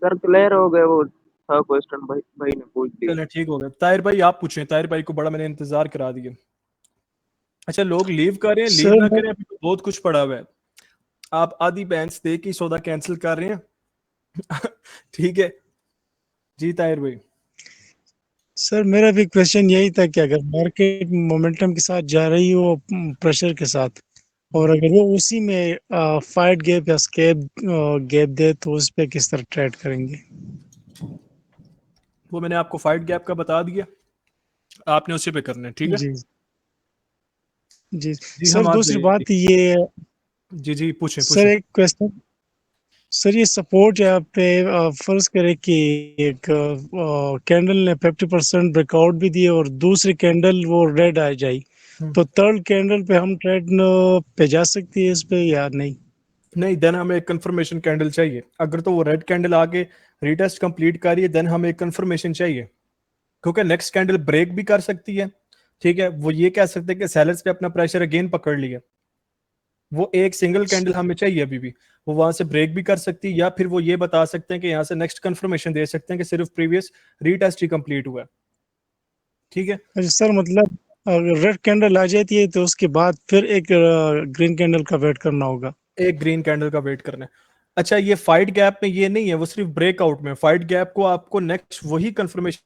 सर क्लियर हो गए, वो था क्वेश्चन भाई भाई ने पूछ दिया। चलो ठीक हो गया, ताहिर भाई आप पूछें, ताहिर भाई को बड़ा मैंने इंतजार करा दिया। अच्छा लोग लीव कर रहे हैं, लीव सर ना मैं करें, अभी तो बहुत कुछ पड़ा हुआ है। आप आधी बैंस दे के सौदा कैंसिल कर रहे हैं ठीक है जी ताहिर भाई। सर मेरा भी क्वेश्चन यही था कि अगर मार्केट मोमेंटम के साथ जा रही हो प्रेशर के साथ, और अगर वो उसी में फाइट गैप या स्केप गैप दे तो उस पे किस तरह ट्रेड करेंगे? वो मैंने आपको फाइट गैप का बता दिया, आपने उसी पे करना है, ठीक है। जी जी जी सर, हम दूसरी बात ये, जी पूछें सर एक क्वेश्चन, सर ये सपोर्ट यहाँ पे फर्ज करें कि एक कैंडल ने 50% ब्रेकआउट भी दिए और दूसरी कैंडल वो रेड आ जाए, तो थर्ड कैंडल पे हम ट्रेड पे जा सकती है इस पे या नहीं? नहीं, देन हमें एक कंफर्मेशन कैंडल चाहिए। अगर तो वो रेड कैंडल आगे रीटेस्ट कंप्लीट कर रही है, देन हमें एक कंफर्मेशन चाहिए, क्योंकि नेक्स्ट कैंडल ब्रेक भी कर सकती है, ठीक है। वो ये कह सकते हैं कि सेलर्स पे अपना प्रेशर अगेन पकड़ लिया, वो एक सिंगल कैंडल हमें चाहिए अभी भी। वो वहां से ब्रेक भी कर सकती है, या फिर वो ये बता सकते हैं कि यहाँ से नेक्स्ट कंफर्मेशन दे सकते हैं कि सिर्फ प्रीवियस रीटेस्ट ही कंप्लीट हुआ है, ठीक है। अच्छा सर, मतलब अगर रेड कैंडल आ जाती है तो उसके बाद फिर एक ग्रीन कैंडल का वेट करना होगा? एक ग्रीन कैंडल का वेट करना है। अच्छा, ये फाइट गैप में ये नहीं है, वो सिर्फ ब्रेकआउट में। फाइट गैप को आपको नेक्स्ट वही कंफर्मेशन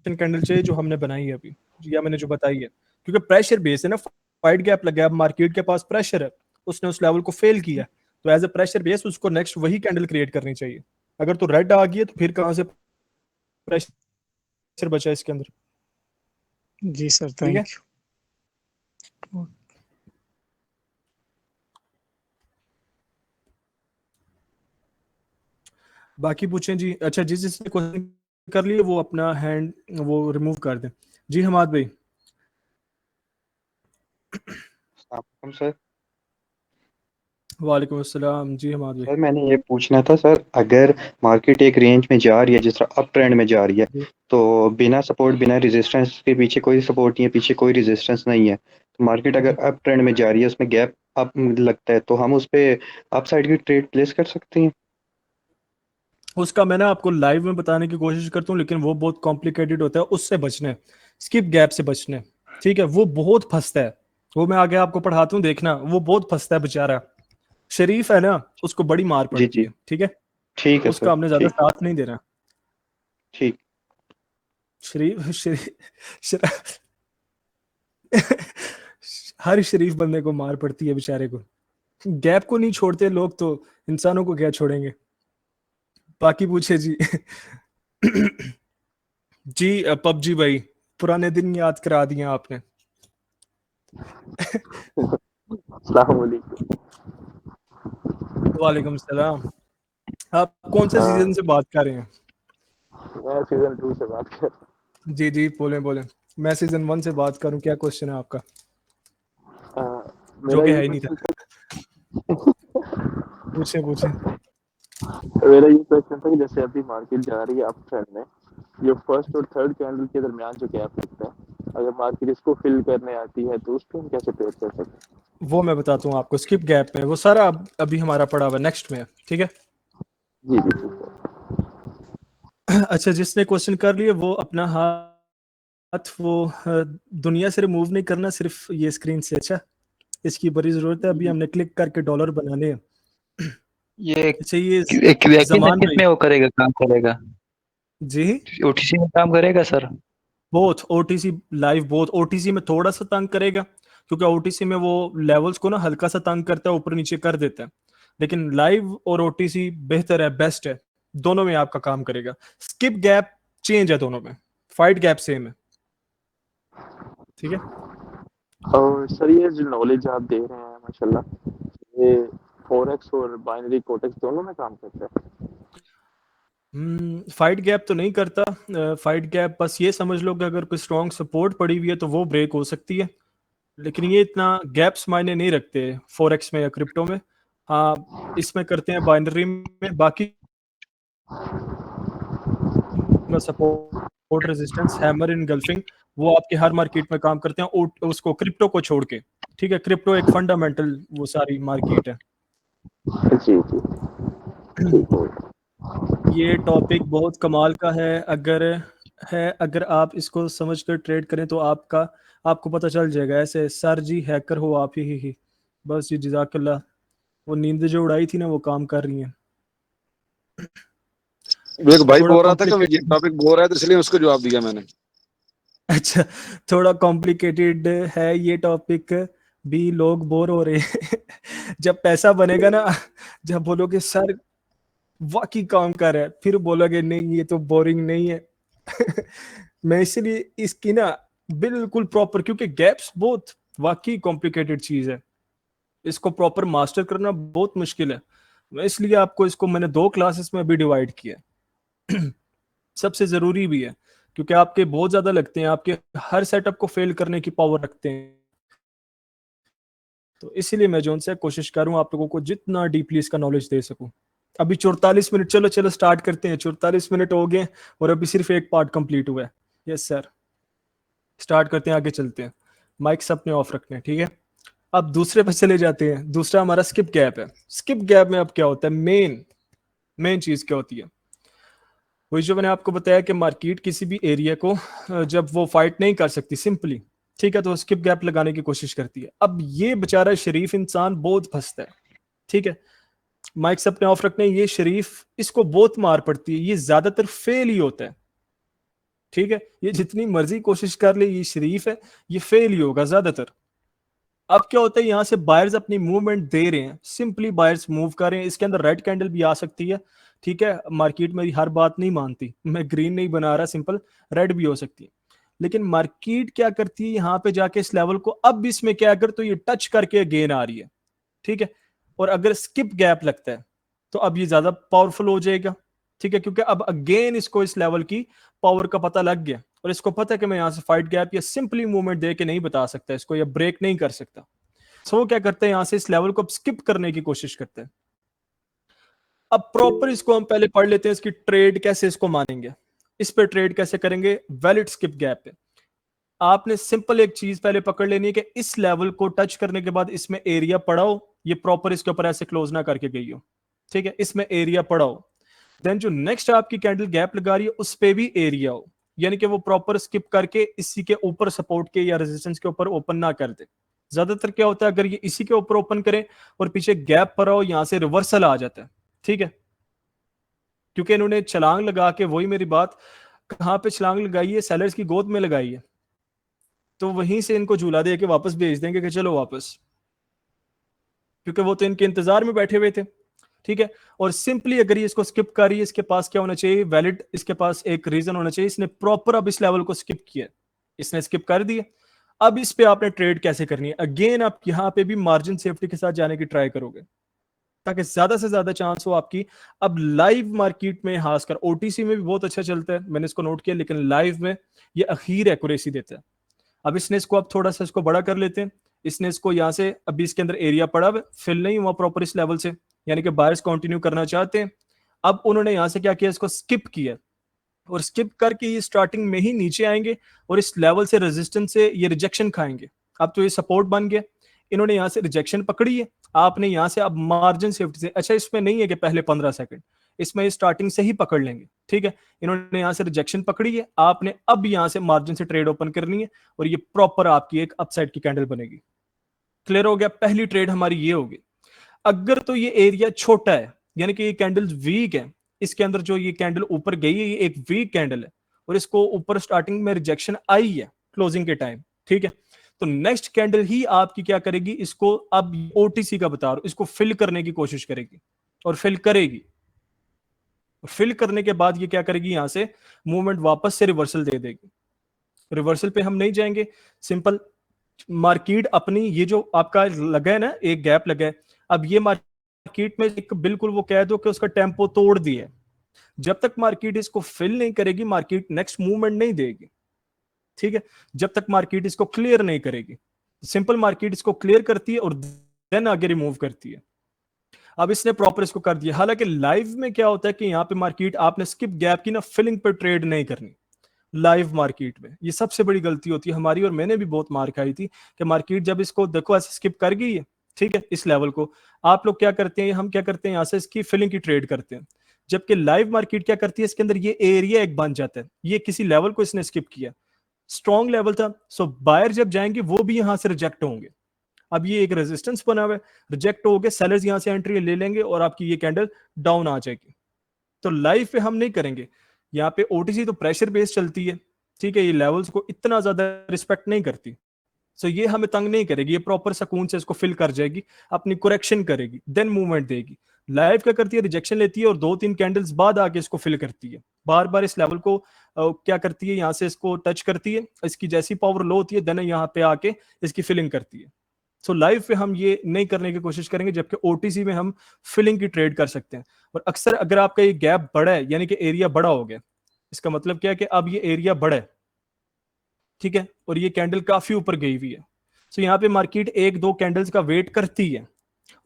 कैंडल चाहिए जो हमने बनाई है अभी, या मैंने जो बताई है, क्योंकि प्रेशर बेस है ना। फाइट गैप लगा, अब मार्केट के पास प्रेशर है, उसने उस लेवल को फेल किया, तो एज ए प्रेशर बेस उसको नेक्स्ट वही कैंडल क्रिएट करनी चाहिए। अगर तो रेड आ गई है तो फिर कहां से प्रेशर बचा इसके अंदर? जी सर, ठीक है। Thank you. बाकी पूछें जी। अच्छा, जिसने क्वेश्चन कर लिए वो अपना हैंड वो रिमूव कर दें। जी हमाद भाई। सर वालेकुम अस्सलाम। जी हमाद भाई। सर मैंने ये पूछना था सर, अगर मार्केट एक रेंज में जा रही है, जिस तरह अप ट्रेंड में जा रही है, जी। तो बिना सपोर्ट बिना रेजिस्टेंस के, पीछे कोई सपोर्ट नहीं है, पीछे कोई रेजिस्टेंस नहीं है, तो मार्केट अगर अप ट्रेंड में जा रही है, उसमें गैप अप लगता है, तो हम उस पे अप साइड की ट्रेड प्लेस कर सकते हैं? उसका मैं ना आपको लाइव में बताने की कोशिश करता हूँ, लेकिन वो बहुत कॉम्प्लिकेटेड होता है, उससे बचना है, स्किप गैप से बचना है, ठीक है। वो बहुत फंसता है, वो मैं आगे आपको पढ़ाता हूँ, देखना, वो बहुत फंसता है बेचारा। शरीफ है ना, उसको बड़ी मार जी पड़ती जी, है, ठीक है। ठीक है उसका सर, हमने ज्यादा ठीक साथ नहीं देना। ठीक। शरीफ शरीफ हर शरीफ बंदे को मार पड़ती है बेचारे को। गैप को नहीं छोड़ते लोग, तो इंसानों को क्या छोड़ेंगे। बाकी पूछे जी। जी पबजी भाई, पुराने दिन याद करा दिए आपने। अस्सलाम वालेकुम। वालेकुम सलाम। आप कौन से सीजन से बात कर रहे हैं? मैं सीजन 2 से बात कर जी जी, बोले बोले। मैं सीजन 1 से बात करूं, क्या क्वेश्चन है आपका? जो मेरा कि ये है ही नहीं था। क्वेश्चन पूछे पूछे। मेरा ये क्वेश्चन था कि जैसे अभी मार्केट जा रही है अप ट्रेंड में, जो फर्स्ट और थर्ड कैंडल के दरमियान जो गैप लगता है, अगर मार्केट इसको फिल करने आती है तो उसको हम कैसे ट्रेड कर सकते हैं? वो मैं बताता हूँ आपको, स्किप गैप में वो सारा अभी हमारा पड़ा हुआ नेक्स्ट में है, ठीक है। जी जी ठीक है। अच्छा, जिसने क्वेश्चन कर लिए वो अपना हाथ वो दुनिया से रिमूव नहीं करना, सिर्फ ये स्क्रीन से। अच्छा, इसकी बड़ी जरूरत है, अभी हमने क्लिक करके डॉलर बनाने हैं। ये अच्छा, ये किस जमान किस भाई। में वो करेगा, काम करेगा? जी, ओटीसी में काम करेगा sir? Both OTC live, both. OTC में थोड़ा सा तंग करेगा, क्योंकि ओटीसी में वो लेवल्स को ना हल्का सा तंग करता है, ऊपर नीचे कर देता है। लेकिन लाइव और ओटीसी बेहतर है, बेस्ट है, दोनों में आपका काम करेगा। स्किप गैप चेंज है दोनों में, फाइट गैप सेम है, ठीक है। और सर ये जो नॉलेज आप दे रहे हैं माशाल्लाह, ये फॉरेक्स और बाइनरी कोटेक्स दोनों में काम करता है? फाइट गैप तो नहीं करता। फाइट गैप बस ये समझ लो कि अगर कोई स्ट्रॉन्ग सपोर्ट पड़ी हुई है तो वो ब्रेक हो सकती है, लेकिन ये इतना गैप्स मायने नहीं रखते फॉरेक्स में या क्रिप्टो में। हाँ, इसमें करते हैं बाइनरी में। बाकी सपोर्ट, रेजिस्टेंस, हैमर, इनगल्फिंग, वो आपके हर मार्केट में काम करते हैं, उसको क्रिप्टो को छोड़ के, ठीक है। क्रिप्टो एक फंडामेंटल वो सारी मार्केट है। जी जी ठीक है। ये टॉपिक बहुत कमाल का है, अगर आप इसको समझकर ट्रेड करें तो आपको पता चल जाएगा। ऐसे सर जी हैकर हो आप ही। बस जी, जजाकल्ला। वो नींद जो उड़ाई थी ना, वो काम कर रही है। एक भाई थोड़ा बोल रहा था कि ये कॉम्प्लिकेटेड। टॉपिक बोर है तो इसलिए उसको जवाब दिया मैंने। अच्छा, थोड़ा कॉम्प्लिकेटेड है ये टॉपिक, भी लोग बोर हो रहे हैं। जब पैसा बनेगा ना, जब बोलोगे सर वाकई काम कर रहा है, फिर बोलोगे नहीं ये तो बोरिंग नहीं है। मैं इसलिए इसकी ना बिल्कुल प्रॉपर, क्योंकि गैप्स बहुत वाकई कॉम्प्लिकेटेड चीज है, इसको प्रॉपर मास्टर करना बहुत मुश्किल है। मैं इसलिए आपको इसको मैंने 2 क्लासेस में अभी डिवाइड किया। सबसे जरूरी भी है, क्योंकि आपके बहुत ज्यादा लगते हैं, आपके हर सेटअप को फेल करने की पावर रखते हैं। तो इसीलिए मैं जो उनसे कोशिश करूं आप लोगों को जितना डीपली इसका नॉलेज दे सकूं। अभी 44 मिनट, चलो चलो स्टार्ट करते हैं। 44 मिनट हो गए और अभी सिर्फ एक पार्ट कंप्लीट हुआ है। यस सर, स्टार्ट करते हैं, आगे चलते हैं। माइक सबने ऑफ रखने हैं, ठीक है। अब दूसरे पे चले जाते हैं। दूसरा हमारा स्किप गैप है। स्किप गैप में अब क्या होता है, मेन चीज क्या होती है, वही जो मैंने आपको बताया कि मार्केट किसी भी एरिया को जब वो फाइट नहीं कर सकती सिंपली, ठीक है, तो स्किप गैप लगाने की कोशिश करती है। अब ये बेचारा शरीफ इंसान बहुत फंसता है, ठीक है। माइक से अपने ऑफ रखने, ये शरीफ, इसको बहुत मार पड़ती है, ये ज्यादातर फेल ही होता है, ठीक है। ये जितनी मर्जी कोशिश कर ले, ये शरीफ है, ये फेल ही होगा ज्यादातर। अब क्या होता है, यहां से बायर्स अपनी मूवमेंट दे रहे हैं, सिंपली बायर्स मूव कर रहे हैं। इसके अंदर रेड कैंडल भी आ सकती है, ठीक है। मार्केट मेरी हर बात नहीं मानती, मैं ग्रीन नहीं बना रहा, सिंपल रेड भी हो सकती है। लेकिन मार्केट क्या करती है, यहाँ पे जाके इस लेवल को, अब इसमें क्या अगर तो ये टच करके गेन आ रही है, ठीक है। और अगर स्किप गैप लगता है तो अब ये ज्यादा पावरफुल हो जाएगा, ठीक है, क्योंकि अब अगेन इसको इस लेवल की पावर का पता लग गया और इसको पता है कि मैं यहां से फाइट गैप या सिंपली मूवमेंट दे के नहीं बता सकता इसको, या ब्रेक नहीं कर सकता। सो क्या करते हैं, यहां से इस लेवल को स्किप करने की कोशिश करते हैं। अब प्रॉपर इसको हम पहले पढ़ लेते हैं, इसकी ट्रेड कैसे इसको मानेंगे, इस पे ट्रेड कैसे करेंगे वैलिड स्किप गैप पे। आपने सिंपल एक चीज पहले पकड़ लेनी है कि इस लेवल को टच करने के बाद इसमें एरिया पढ़ाओ, ये प्रॉपर इसके ऊपर ऐसे क्लोज ना करके गई हो, ठीक है, इसमें एरिया पढ़ाओ। देन जो नेक्स्ट आपकी कैंडल गैप लगा रही है उस पे भी एरिया हो, यानी कि वो प्रॉपर स्किप करके इसी के ऊपर सपोर्ट के या रेजिस्टेंस के ऊपर ओपन ना कर दे। ज्यादातर क्या होता है, अगर ये इसी के ऊपर ओपन करें और पीछे गैप पर आओ, यहां से रिवर्सल आ जाता है, ठीक है, क्योंकि इन्होंने छलांग लगा के, वही मेरी बात, कहां पे छलांग लगाई है, सेलर्स की गोद में लगाई है, तो वहीं से इनको झूला दे के वापस भेज देंगे कि चलो वापस, क्योंकि वो तो इनके इंतजार में बैठे हुए थे, ठीक है। और सिंपली अगर ये इसको स्किप कर रही है, इसके पास क्या होना चाहिए, वैलिड, इसके पास एक रीजन होना चाहिए, इसने प्रॉपर अब इस लेवल को स्किप किया, इसने स्किप कर दिया। अब इस पे आपने ट्रेड कैसे करनी है, अगेन आप यहां पे भी मार्जिन सेफ्टी के साथ जाने की ट्राई करोगे, ताकि ज्यादा से ज्यादा चांस हो आपकी। अब लाइव मार्केट में, खासकर ओटीसी में भी बहुत अच्छा चलता है, मैंने इसको नोट किया, लेकिन लाइव में ये अखीर एक्यूरेसी देता है। अब इसने इसको अब थोड़ा सा इसको बड़ा कर लेते हैं, इसने इसको यहां से, अभी इसके अंदर एरिया पड़ा हुआ, फिल नहीं हुआ प्रॉपर इस लेवल से, यानी कि बायर्स कंटिन्यू करना चाहते हैं। अब उन्होंने यहां से क्या किया, इसको स्किप किया, और स्किप करके ये स्टार्टिंग में ही नीचे आएंगे और इस लेवल से रेजिस्टेंस से ये रिजेक्शन खाएंगे। अब तो ये सपोर्ट बन गया, इन्होंने यहां से रिजेक्शन पकड़ी है, आपने यहां से अब मार्जिन सेफ्टी से, अच्छा इसमें नहीं है कि पहले 15 सेकंड, इसमें ये स्टार्टिंग से ही पकड़ लेंगे, ठीक है। इन्होंने यहां से रिजेक्शन पकड़ी है, आपने अब यहां से मार्जिन से ट्रेड ओपन करनी है और ये प्रॉपर आपकी एक अपसाइड की कैंडल बनेगी। क्लियर हो गया, पहली ट्रेड हमारी ये होगी। अगर तो ये एरिया छोटा है, यानी कि ये कैंडल वीक है, इसके अंदर जो ये कैंडल ऊपर गई है ये एक वीक कैंडल है और इसको ऊपर स्टार्टिंग में रिजेक्शन आई है क्लोजिंग के टाइम, ठीक है, तो नेक्स्ट कैंडल ही आपकी क्या करेगी, इसको अब ओटीसी का बता रहा हूं, इसको फिल करने की कोशिश करेगी और फिल करेगी। फिल करने के बाद ये क्या करेगी, यहां से मूवमेंट वापस से रिवर्सल दे देगी। रिवर्सल पे हम नहीं जाएंगे, सिंपल मार्केट अपनी, ये जो आपका लगा है ना, एक गैप लगा है, अब ये मार्केट में एक बिल्कुल वो कह दो कि उसका टेम्पो तोड़ दिया, जब तक मार्केट इसको फिल नहीं करेगी मार्केट नेक्स्ट मूवमेंट नहीं देगी, ठीक है, जब तक मार्केट इसको क्लियर नहीं करेगी। सिंपल मार्केट इसको क्लियर करती है और देन आगे रिमूव करती है। अब इसने प्रॉपर इसको कर दिया। हालांकि लाइव में क्या होता है कि यहाँ पे मार्केट आपने स्किप गैप की ना फिलिंग पे ट्रेड नहीं करनी लाइव मार्केट में, ये सबसे बड़ी गलती होती है हमारी, और मैंने भी बहुत मार खाई थी कि मार्केट जब इसको देखो ऐसे स्किप कर गई है, ठीक है, इस लेवल को, आप लोग क्या करते हैं, हम क्या करते हैं, यहां से इसकी फिलिंग की ट्रेड करते हैं, जबकि लाइव मार्केट क्या करती है, इसके अंदर ये एरिया एक बन जाता है, ये किसी लेवल को इसने स्किप किया, स्ट्रॉन्ग लेवल था, सो बायर जब जाएंगे वो भी यहां से रिजेक्ट होंगे। अब ये एक रेजिस्टेंस बना हुआ है, रिजेक्ट हो गए, सेलर्स यहां से एंट्री ले लेंगे और आपकी ये कैंडल डाउन आ जाएगी। तो लाइव पे हम नहीं करेंगे। यहाँ पे ओटीसी तो प्रेशर बेस चलती है, ठीक है, ये लेवल्स को इतना ज्यादा रिस्पेक्ट नहीं करती, सो ये हमें तंग नहीं करेगी, ये प्रॉपर सुकून से इसको फिल कर जाएगी, अपनी करेक्शन करेगी, देन मूवमेंट देगी। लाइव क्या करती है, रिजेक्शन लेती है और 2-3 कैंडल्स बाद आके इसको फिल करती है, बार बार इस लेवल को क्या करती है, यहाँ से इसको टच करती है, इसकी जैसी पावर लो होती है देन यहाँ पे आके इसकी फिलिंग करती है। सो लाइव पे हम ये नहीं करने की कोशिश करेंगे, जबकि ओटीसी में हम फिलिंग की ट्रेड कर सकते हैं। और अक्सर अगर आपका ये गैप बड़ा है, यानी कि एरिया बड़ा हो गया, इसका मतलब क्या है कि अब ये एरिया बड़ा है, ठीक है, और ये कैंडल काफी ऊपर गई हुई है, सो यहाँ पे मार्केट 1-2 कैंडल्स का वेट करती है।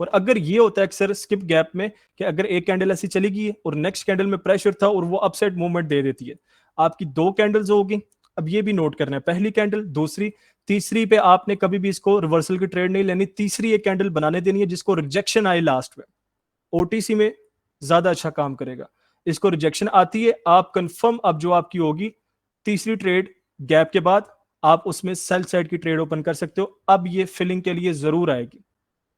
और अगर ये होता है अक्सर स्किप गैप में कि अगर एक कैंडल ऐसी चली गई है और नेक्स्ट कैंडल में प्रेशर था और वो अपसाइड मूवमेंट दे देती है, आपकी 2 कैंडल्स होगी। अब ये भी नोट करना है, पहली कैंडल, दूसरी, तीसरी पे आपने कभी भी इसको रिवर्सल की ट्रेड नहीं लेनी, तीसरी एक कैंडल बनाने देनी है जिसको रिजेक्शन आए लास्ट में। ओटीसी में ज्यादा अच्छा काम करेगा, इसको रिजेक्शन आती है, आप कंफर्म अब जो आपकी होगी तीसरी ट्रेड गैप के बाद आप उसमें सेल साइड की ट्रेड ओपन कर सकते हो। अब ये फिलिंग के लिए जरूर आएगी,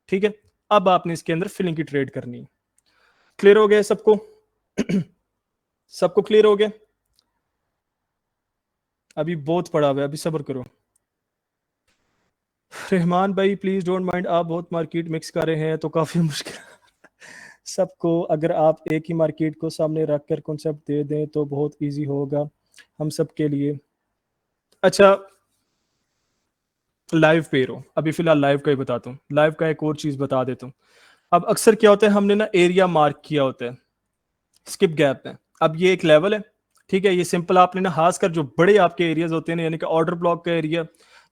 ठीक है, अब आपने इसके अंदर फिलिंग की ट्रेड करनी है। क्लियर हो गया सबको? सबको क्लियर हो गया? अभी बहुत पड़ा हुआ है, अभी सब्र करो। रहमान भाई प्लीज डोंट माइंड, आप बहुत मार्केट मिक्स कर रहे हैं तो काफी मुश्किल सबको अगर आप एक ही मार्केट को सामने रखकर कॉन्सेप्ट दे दें तो बहुत इजी होगा हम सब के लिए। अच्छा, लाइव पे रहो, अभी फिलहाल लाइव का ही बताता हूँ। लाइव का एक और चीज बता देता हूँ। अब अक्सर क्या होता है, हमने ना एरिया मार्क किया होता है स्किप गैप में। अब ये एक लेवल है, ठीक है, ये सिंपल आपने ना खासकर जो बड़े आपके एरियाज होते हैं यानी कि ऑर्डर ब्लॉक का एरिया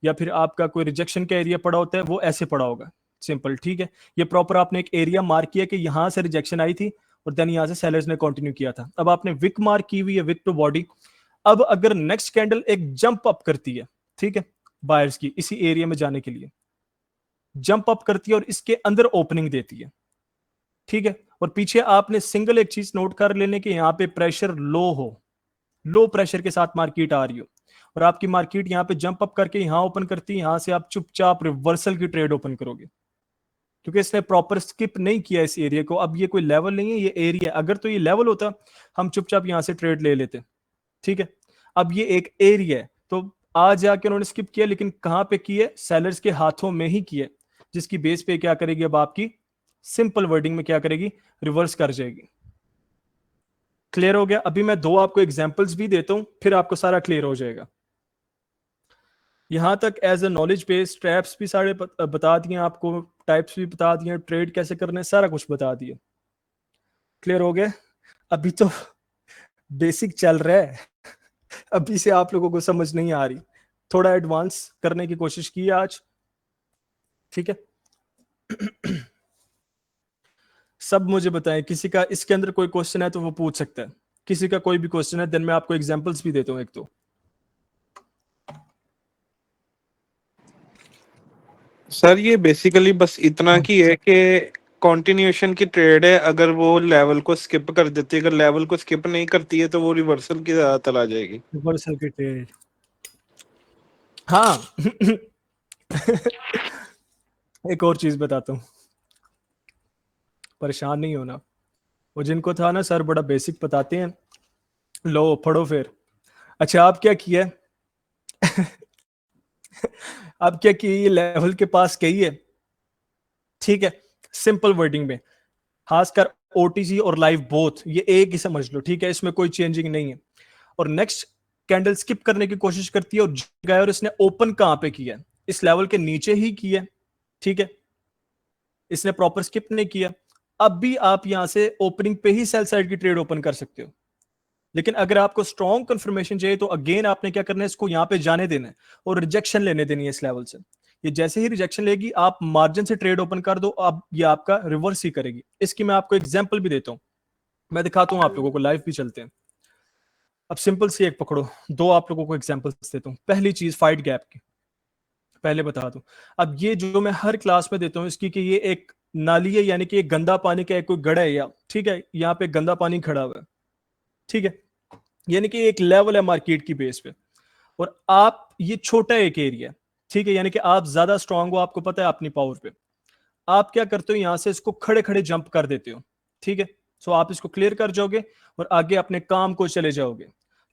या फिर आपका कोई रिजेक्शन का एरिया पड़ा होता है, वो ऐसे पड़ा होगा सिंपल, ठीक है। ये प्रॉपर आपने एक एरिया मार्क किया कि यहां से रिजेक्शन आई थी और देन यहां से सेलर्स ने कंटिन्यू किया था। अब आपने विक मार्क की हुई है, विक टू बॉडी। अब अगर नेक्स्ट कैंडल एक जंप अप करती है, ठीक है, बायर्स की इसी एरिया में जाने के लिए जंप अप करती है और इसके अंदर ओपनिंग देती है, ठीक है, और पीछे आपने सिंगल एक चीज नोट कर लेने के यहाँ पे प्रेशर लो हो, लो प्रेशर के साथ मार्केट आ रही हो और आपकी मार्केट यहाँ पे जंप अप करके यहाँ ओपन करती है, यहां से आप चुपचाप रिवर्सल की ट्रेड ओपन करोगे क्योंकि इसने प्रॉपर स्किप नहीं किया इस एरिया को। अब ये कोई लेवल नहीं है, ये एरिया, अगर तो ये लेवल होता हम चुपचाप यहां से ट्रेड ले लेते, ठीक है। अब ये एक एरिया है तो आज जाके उन्होंने स्किप किया, लेकिन कहां पे किया, सेलर्स के हाथों में ही किया, जिसकी बेस पे क्या करेगी, अब आपकी सिंपल वर्डिंग में क्या करेगी, रिवर्स कर जाएगी। क्लियर हो गया? अभी मैं 2 आपको एग्जांपल्स भी देता हूं, फिर आपको सारा क्लियर हो जाएगा। यहां तक as a knowledge base traps भी सारे बता दिए आपको, टाइप्स भी बता दिए, ट्रेड कैसे करना है, सारा कुछ बता दिए। क्लियर हो गया? अभी तो बेसिक चल रहा है, अभी से आप लोगों को समझ नहीं आ रही, थोड़ा एडवांस करने की कोशिश की है आज, ठीक है। सब मुझे बताएं, किसी का इसके अंदर कोई क्वेश्चन है तो वो पूछ सकता है, किसी का कोई भी क्वेश्चन है देन मैं आपको एग्जांपल्स भी देता हूं एक। तो सर ये बेसिकली बस इतना की है कि कंटिन्यूएशन की ट्रेड है, अगर वो लेवल को स्किप कर देती है, अगर लेवल को स्किप नहीं करती है तो वो रिवर्सल की तरह आ जाएगी। रिवर्सल की ट्रेड, हाँ। एक और चीज बताता हूँ, परेशान नहीं होना, वो जिनको था ना सर बड़ा बेसिक बताते हैं, लो पढ़ो फिर। अच्छा, आप क्या किया अब क्या किया, ये लेवल के पास गई है, ठीक है, सिंपल वर्डिंग में, खासकर ओटीसी और लाइव बोथ ये एक ही समझ लो, ठीक है, इसमें कोई चेंजिंग नहीं है। और नेक्स्ट कैंडल स्किप करने की कोशिश करती है और गया, और इसने ओपन कहां पे किया, इस लेवल के नीचे ही किया, ठीक है, इसने प्रॉपर स्किप नहीं किया। अब भी आप यहां से ओपनिंग पे ही सेल साइड की ट्रेड ओपन कर सकते हो, लेकिन अगर आपको स्ट्रॉन्ग कंफर्मेशन चाहिए तो अगेन आपने क्या करना है, इसको यहां पे जाने देना है और रिजेक्शन लेने देनी है इस लेवल से। ये जैसे ही रिजेक्शन लेगी आप मार्जिन से ट्रेड ओपन कर दो, अब ये आपका रिवर्स ही करेगी। इसकी मैं आपको एग्जांपल भी देता हूं, मैं दिखाता हूं आप लोगों को, लाइव भी चलते हैं। अब सिंपल सी एक पकड़ो, 2 आप लोगों को एग्जांपल्स देता हूं। पहली चीज फाइट गैप की, पहले बता दूं, अब ये जो मैं हर क्लास में देता हूं इसकी कि ये एक नाली है, यानी कि एक गंदा पानी का एक कोई गड़ा है, या ठीक है, यहाँ पे गंदा पानी खड़ा हुआ है, ठीक है, यानी कि एक लेवल है मार्केट की बेस पे, और आप ये छोटा एक एरिया, ठीक है, यानी कि आप ज्यादा स्ट्रांग हो, आपको पता है अपनी पावर पे, आप क्या करते हो, यहां से इसको खड़े खड़े जंप कर देते हो, ठीक है, सो आप इसको क्लियर कर जाओगे और आगे अपने काम को चले जाओगे।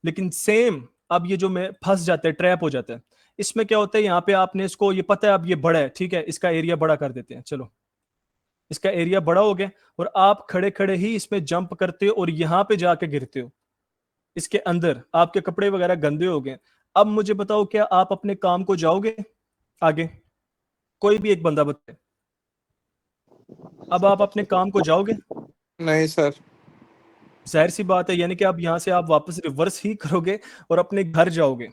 लेकिन सेम अब ये जो मैं फंस जाता है, ट्रैप हो जाता है, इसमें क्या होता है, यहाँ पे आपने इसको, ये पता है अब ये बड़ा है, ठीक है, इसका एरिया बड़ा कर देते हैं, चलो इसका एरिया बड़ा हो गया, और आप खड़े खड़े ही इसमें जंप करते हो और यहां पे जाके गिरते हो, इसके अंदर आपके कपड़े वगैरह गंदे हो गए। अब मुझे बताओ, क्या आप अपने काम को जाओगे आगे? कोई भी एक बंदा बताए, अब आप अपने काम को जाओगे? नहीं सर। जाहिर सी बात है, यानी कि अब यहां से आप वापस रिवर्स ही करोगे और अपने घर जाओगे।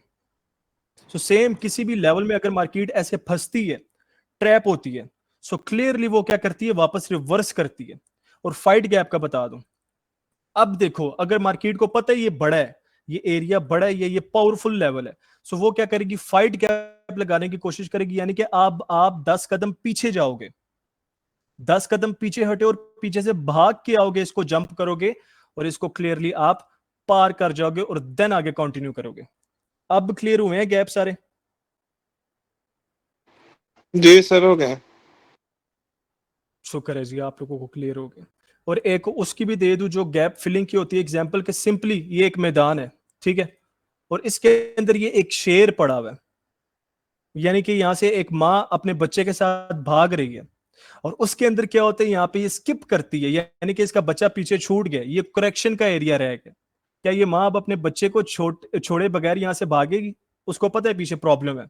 सो सेम किसी भी लेवल में अगर मार्केट ऐसे फंसती है, ट्रैप होती है, सो क्लियरली वो क्या करती है, वापस रिवर्स करती है। और फाइट गैप का बता दूं, अब देखो अगर मार्केट को पता है ये बड़ा है, ये एरिया बड़ा है, ये पावरफुल लेवल है, सो वो क्या करेगी, फाइट गैप लगाने की कोशिश करेगी, यानी कि आप 10 कदम पीछे जाओगे, 10 कदम पीछे हटे और पीछे से भाग के आओगे, इसको जंप करोगे और इसको क्लियरली आप पार कर जाओगे और देन आगे कंटिन्यू करोगे। अब क्लियर हुए हैं गैप सारे? जी सर हो गए। शुक्र है जी, आप लोगों को क्लियर हो गया। और एक उसकी भी दे दूं जो गैप फिलिंग की होती है, एग्जांपल के सिंपली ये एक मैदान है, ठीक है, और इसके अंदर ये एक शेर पड़ा हुआ है, यानी कि यहां से एक माँ अपने बच्चे के साथ भाग रही है, और उसके अंदर क्या होता है, यहाँ पे ये स्किप करती है, यानी कि इसका बच्चा पीछे छूट गया, ये करेक्शन का एरिया रह गया। क्या ये माँ अब अपने बच्चे को छोड़े बगैर यहां से भागेगी? उसको पता है पीछे प्रॉब्लम है,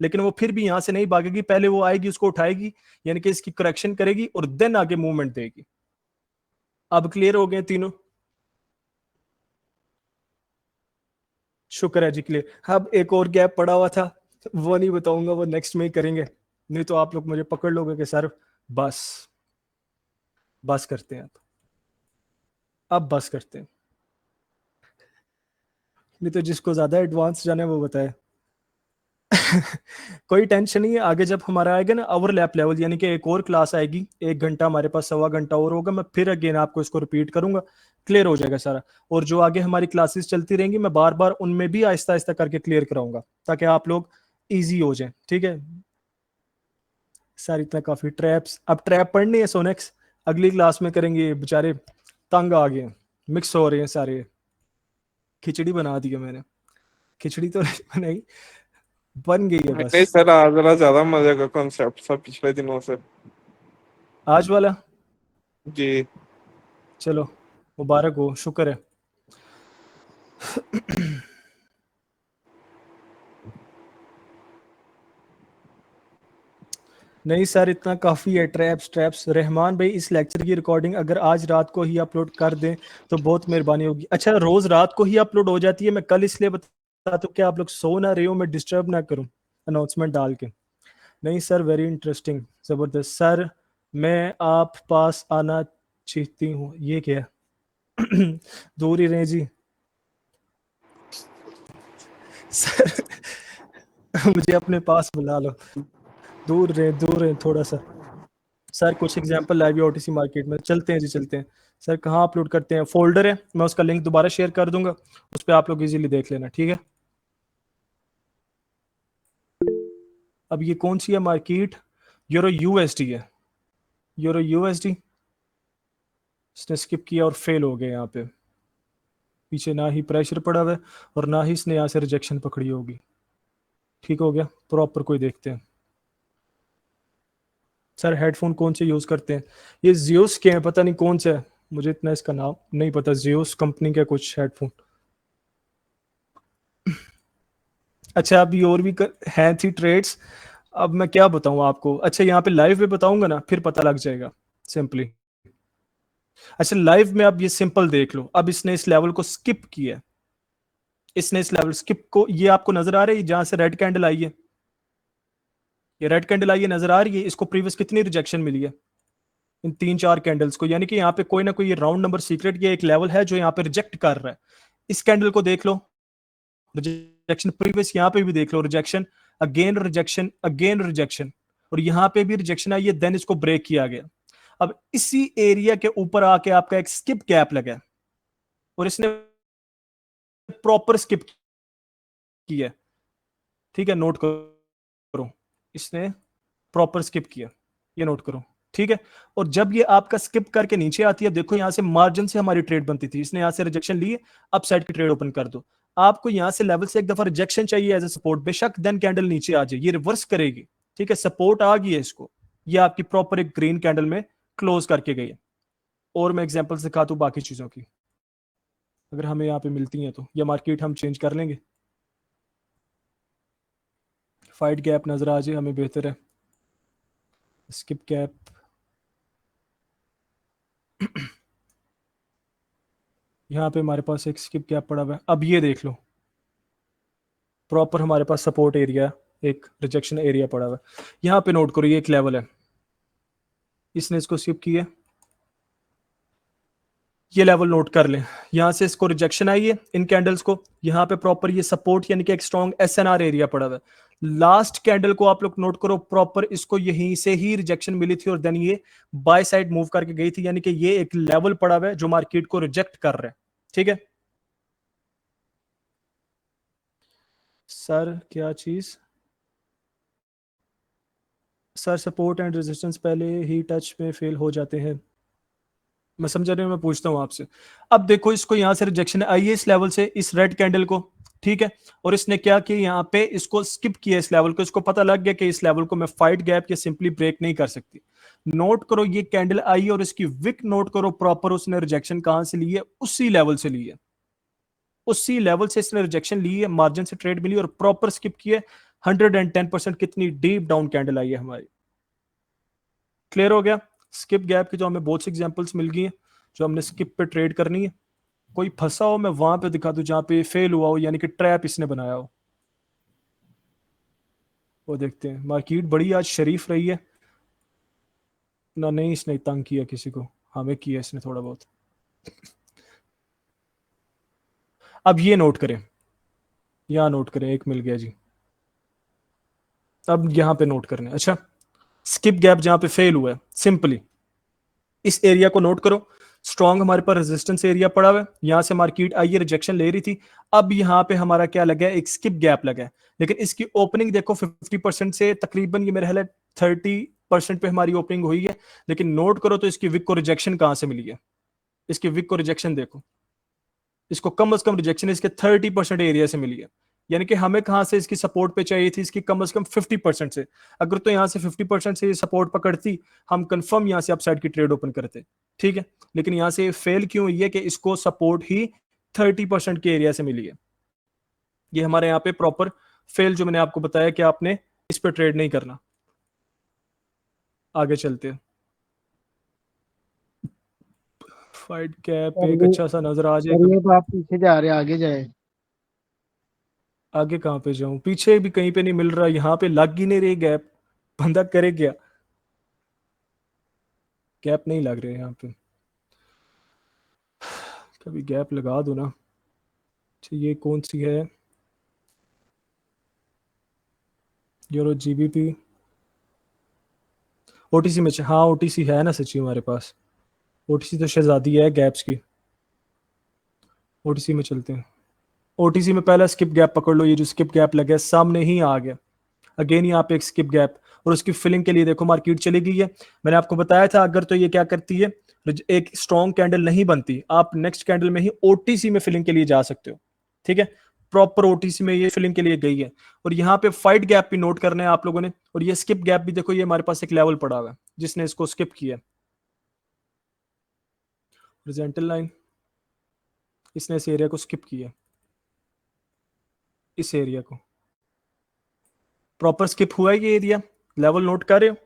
लेकिन वो फिर भी यहां से नहीं भागेगी, पहले वो आएगी, उसको उठाएगी, यानी कि इसकी करेक्शन करेगी और देन आगे मूवमेंट देगी। अब क्लियर हो गए तीनों? शुक्र है जी, क्लियर। अब एक और गैप पड़ा हुआ था, वो नहीं बताऊंगा, वो नेक्स्ट में ही करेंगे, नहीं तो आप लोग मुझे पकड़ लोगे कि सर बस बस करते हैं, अब बस करते हैं, नहीं तो जिसको ज्यादा एडवांस जाना है वो बताए। कोई टेंशन नहीं है, आगे जब हमारा आएगा ना ओवरलैप लेवल, यानी कि एक और क्लास आएगी, 1 घंटा हमारे पास, 1.25 घंटा और होगा, मैं फिर अगेन आपको इसको रिपीट करूंगा, क्लियर हो जाएगा सारा। और जो आगे हमारी क्लासेस चलती रहेंगी, मैं बार बार उनमें भी आहिस्ता आहिस्ता करके क्लियर कराऊंगा, ताकि आप लोग इजी हो जाए, ठीक है। सर इतना काफी ट्रैप्स, अब ट्रैप पढ़नी है सोनेक्स, अगली क्लास में करेंगे, बेचारे तंग आ गए, मिक्स हो रहे हैं सारे, खिचड़ी बना दी है मैंने, खिचड़ी तो नहीं बनाई, बन गई है बस। नहीं सर आज वाला ज्यादा मजे का कॉन्सेप्ट था पिछले दिनों से। आज वाला जी चलो मुबारक हो, शुक्र है। नहीं सर इतना काफी है, ट्रैप्स ट्रैप्स। रहमान भाई इस लेक्चर की रिकॉर्डिंग अगर आज रात को ही अपलोड कर दें तो बहुत मेहरबानी होगी। अच्छा रोज रात को ही अपलोड हो जाती है? मैं कल इसलिए बताता हूँ कि आप लोग सो ना रहे हो, मैं डिस्टर्ब ना करूं अनाउंसमेंट डाल के। नहीं सर वेरी इंटरेस्टिंग, जबरदस्त सर, मैं आप पास आना चाहती हूँ, ये क्या है? दूर ही रहे जी सर, मुझे अपने पास बुला लो, दूर रहे थोड़ा सा। सर कुछ एग्जांपल लाइव ओटीसी मार्केट में, चलते हैं जी चलते हैं। सर कहाँ अपलोड करते हैं? फोल्डर है, मैं उसका लिंक दोबारा शेयर कर दूंगा, उस पर आप लोग इजीली देख लेना, ठीक है। अब ये कौन सी है मार्केट? यूरो यूएसडी है, यूरो यूएसडी, इसने स्किप किया और फेल हो गया। यहाँ पे पीछे ना ही प्रेशर पड़ा हुआ है और ना ही इसने यहाँ से रिजेक्शन पकड़ी होगी। ठीक हो गया, प्रॉपर कोई देखते हैं। सर हेडफोन कौन से यूज करते हैं? ये जियोस के हैं, पता नहीं कौन सा है, मुझे इतना इसका नाम नहीं पता, जियोस कंपनी के कुछ हेडफोन। अच्छा अभी और भी हैं थी ट्रेड्स, अब मैं क्या बताऊं आपको। अच्छा यहाँ पे लाइव में बताऊंगा ना, फिर पता लग जाएगा सिंपली। अच्छा लाइव में अब ये सिंपल देख लो, अब इसने इस लेवल को स्किप किया, इसने इस लेवल स्किप को, ये आपको नजर आ रही है जहां से रेड कैंडल आई है, ये रेड कैंडल आई है नजर आ रही है, इसको प्रीवियस कितनी रिजेक्शन मिली है इन 3-4 कैंडल्स को, यानी कि यहाँ पे कोई ना कोई ये राउंड नंबर सीक्रेट, ये एक लेवल है जो यहाँ पे रिजेक्ट कर रहा है। इस कैंडल को देख लो, रिजेक्शन, प्रीवियस यहाँ पे भी देख लो rejection, again rejection, again rejection, और यहाँ पे भी रिजेक्शन आई है, देन इसको ब्रेक किया गया। अब इसी एरिया के ऊपर आके आपका एक स्किप गैप लगा और इसने प्रॉपर स्किप किया, ठीक है, नोट करो, इसने प्रॉपर स्किप किया, ये नोट करो, ठीक है। और जब ये आपका स्किप करके नीचे आती है, देखो यहां से मार्जिन से हमारी ट्रेड बनती थी, इसने यहां से रिजेक्शन ली, अप साइड की ट्रेड ओपन कर दो। आपको यहां से लेवल से एक दफा रिजेक्शन चाहिए एज ए सपोर्ट, बेशक देन कैंडल नीचे आ जाए, ये रिवर्स करेगी, ठीक है, सपोर्ट आ गई है इसको, ये आपकी प्रॉपर एक ग्रीन कैंडल में क्लोज करके गई है। और मैं एग्जांपल सिखा दूं बाकी चीजों की, अगर हमें यहाँ पे मिलती हैं तो, ये मार्केट हम चेंज कर लेंगे, फाइट गैप नजर आ जाए हमें बेहतर है, स्किप गैप यहाँ पे हमारे पास एक स्किप गैप पड़ा हुआ है। अब ये देख लो, प्रॉपर हमारे पास सपोर्ट एरिया, एक रिजेक्शन एरिया पड़ा हुआ है। यहाँ पे नोट करो, ये एक लेवल है, इसने इसको स्किप किया, ये लेवल नोट कर लें, यहां से इसको रिजेक्शन आई है इन कैंडल्स को, यहाँ पे प्रॉपर ये सपोर्ट यानी कि एक स्ट्रॉन्ग एसएनआर एरिया पड़ा हुआ है। लास्ट कैंडल को आप लोग नोट करो, प्रॉपर इसको यहीं से ही रिजेक्शन मिली थी और देन ये बाय साइड मूव करके गई थी, यानी कि ये एक लेवल पड़ा हुआ है जो मार्केट को रिजेक्ट कर रहा है, ठीक है। सर क्या चीज, सर सपोर्ट एंड रेजिस्टेंस पहले ही टच में फेल हो जाते हैं, मैं समझ रही हूँ, मैं पूछता हूँ आपसे। अब देखो इसको यहाँ से रिजेक्शन आई है इस लेवल से, इस रेड कैंडल को, ठीक है, और इसने क्या किया, यहाँ पे इसको स्किप किया इस लेवल को, इसको पता लग गया कि इस लेवल को मैं फाइट गैप या सिंपली ब्रेक नहीं कर सकती। नोट करो ये कैंडल आई और इसकी विक नोट करो, प्रॉपर उसने रिजेक्शन कहां से ली है, उसी लेवल से ली है, उसी लेवल से इसने रिजेक्शन ली है, मार्जिन से ट्रेड मिली और प्रॉपर स्किप किए। 110% कितनी डीप डाउन कैंडल आई है हमारी, क्लियर हो गया। स्किप गैप की जो हमें बहुत सी एग्जांपल्स मिल गई हैं, जो हमने स्किप पे ट्रेड करनी है, कोई फंसा हो मैं वहां पे दिखा दूं जहां पे फेल हुआ हो, यानी कि ट्रैप इसने बनाया हो, वो देखते हैं। मार्केट बड़ी आज शरीफ रही है ना, नहीं इसने तंग किया किसी को, हमें किया इसने थोड़ा बहुत। अब ये नोट करें, यहां नोट करें, एक मिल गया जी, अब यहां पे नोट करना है। अच्छा, स्किप गैप जहां पे फेल हुआ है, सिंपली इस एरिया को नोट करो, स्ट्रॉन्ग हमारे पास रेजिस्टेंस एरिया पड़ा हुआ है, यहां से मार्केट आई है, रिजेक्शन ले रही थी, अब यहां पे हमारा क्या लगा है, एक स्किप गैप लगा है, लेकिन इसकी ओपनिंग देखो 50% से तकरीबन ये मेरे ख्याल है 30% पे हमारी ओपनिंग हुई है, लेकिन नोट करो तो इसकी विक को रिजेक्शन कहां से मिली है, इसकी विक को रिजेक्शन देखो, इसको कम से कम रिजेक्शन इसके 30% एरिया से मिली है, यानी कि हमें कहां से इसकी सपोर्ट पे चाहिए थी, इसकी कम से कम 50% से। अगर तो यहां से 50% से ये सपोर्ट पकड़ती, हम कंफर्म यहां से अपसाइड की ट्रेड ओपन करते, ठीक है, लेकिन यहां से फेल क्यों हुई है कि इसको सपोर्ट ही 30% के एरिया से मिली है। ये हमारे यहाँ पे प्रॉपर फेल, जो मैंने आपको बताया कि आपने इस पर ट्रेड नहीं करना। आगे चलते हैं, फाइट कैप एक अच्छा सा नजर आ जाए, ये तो आप पीछे जा रहे हैं, आगे जाए। आगे कहां पे जाऊं, पीछे भी कहीं पे नहीं मिल रहा, यहाँ पे लग ही नहीं रही गैप, बंदा करे क्या, गैप नहीं लग रहे यहाँ पे, कभी गैप लगा दो ना। अच्छा ये कौन सी है, यूरो जीबीपी, ओटीसी में, हाँ ओटीसी है ना सच्ची हमारे पास, ओटीसी तो शहजादी है गैप्स की, ओटीसी में चलते हैं। ओटीसी में पहला स्किप गैप पकड़ लो, ये जो स्किप गैप लगा है सामने ही आ गया, अगेन यहाँ पे एक स्किप गैप, और उसकी फिलिंग के लिए देखो मार्केट चली गई है। मैंने आपको बताया था अगर तो ये क्या करती है, एक स्ट्रॉन्ग कैंडल नहीं बनती, आप नेक्स्ट कैंडल में ही ओटीसी में फिलिंग के लिए जा सकते हो, ठीक है, प्रॉपर ओटीसी में ये फिलिंग के लिए गई है। और यहाँ पे फाइट गैप भी नोट करना है आप लोगों ने, और ये स्किप गैप भी देखो, ये हमारे पास एक लेवल पड़ा हुआ है जिसने इसको स्किप किया, हॉरिजॉन्टल लाइन, इसने इस एरिया को स्किप किया, इस एरिया को प्रॉपर स्किप हुआ है, ये एरिया लेवल नोट कर रहे हो।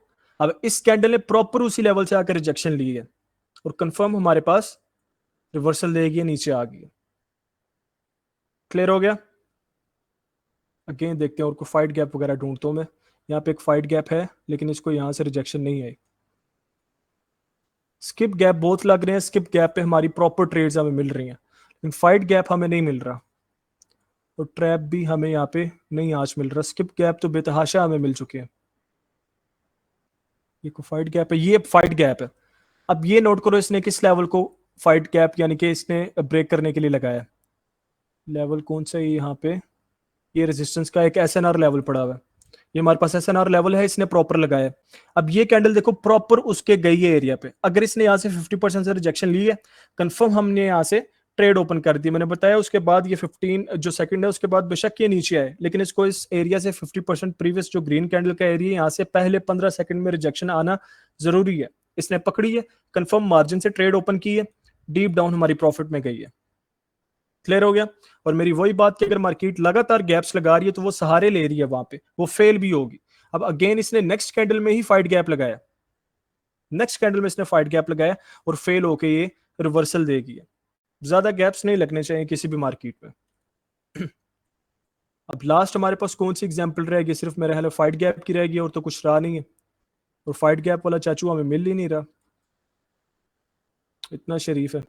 अब इस कैंडल ने प्रॉपर उसी लेवल से आकर रिजेक्शन ली है और कंफर्म हमारे पास रिवर्सल देगी, नीचे आ गई, क्लियर हो गया। अगेन देखते हैं और कोई फाइट गैप वगैरह ढूंढता हूं मैं, यहाँ पे एक फाइट गैप है लेकिन इसको यहां से रिजेक्शन नहीं आई, स्किप गैप बहुत लग रहे हैं, स्किप गैप पे हमारी प्रॉपर ट्रेड्स हमें मिल रही हैं, लेकिन फाइट गैप हमें नहीं मिल रहा, और ट्रैप भी हमें यहाँ पे नहीं आज मिल रहा, स्किप गैप तो बेतहाशा हमें मिल चुके हैं। ये को फाइट गैप है, ये फाइट गैप है। अब ये नोट करो इसने किस लेवल को फाइट गैप यानी कि इसने ब्रेक करने के लिए लगाया, लेवल कौन सा है यहाँ पे, ये रेजिस्टेंस का एक एसएनआर लेवल पड़ा हुआ है, ये हमारे पास SNR लेवल है, इसने प्रॉपर लगाया है। अब ये कैंडल देखो प्रॉपर उसके गई है एरिया पे। अगर इसने यहाँ से 50% से रिजेक्शन ली है, कंफर्म हमने यहाँ से ट्रेड ओपन कर दी। मैंने बताया उसके बाद ये 15 जो सेकंड है उसके बाद बेशक ये नीचे आए, लेकिन इसको इस एरिया से 50% प्रीवियस जो ग्रीन कैंडल का एरिया यहाँ से पहले 15 सेकंड में रिजेक्शन आना जरूरी है। इसने पकड़ी है, कंफर्म मार्जिन से ट्रेड ओपन की है, डीप डाउन हमारी प्रॉफिट में गई है। क्लियर हो गया। और मेरी वही बात कि अगर मार्केट लगातार गैप्स लगा रही है तो वो सहारे ले रही है, वहां पे वो फेल भी होगी। अब अगेन इसने नेक्स्ट कैंडल में ही फाइट गैप लगाया, नेक्स्ट कैंडल में इसने फाइट गैप लगाया और फेल होके ये रिवर्सल देगी। ज्यादा गैप्स नहीं लगने चाहिए किसी भी मार्केट में। अब लास्ट हमारे पास कौन सी एग्जांपल रहेगी? सिर्फ मेरे ख्याल फाइट गैप की रहेगी और तो कुछ रहा नहीं है। और फाइट गैप वाला चाचू हमें मिल ही नहीं रहा, इतना शरीफ है।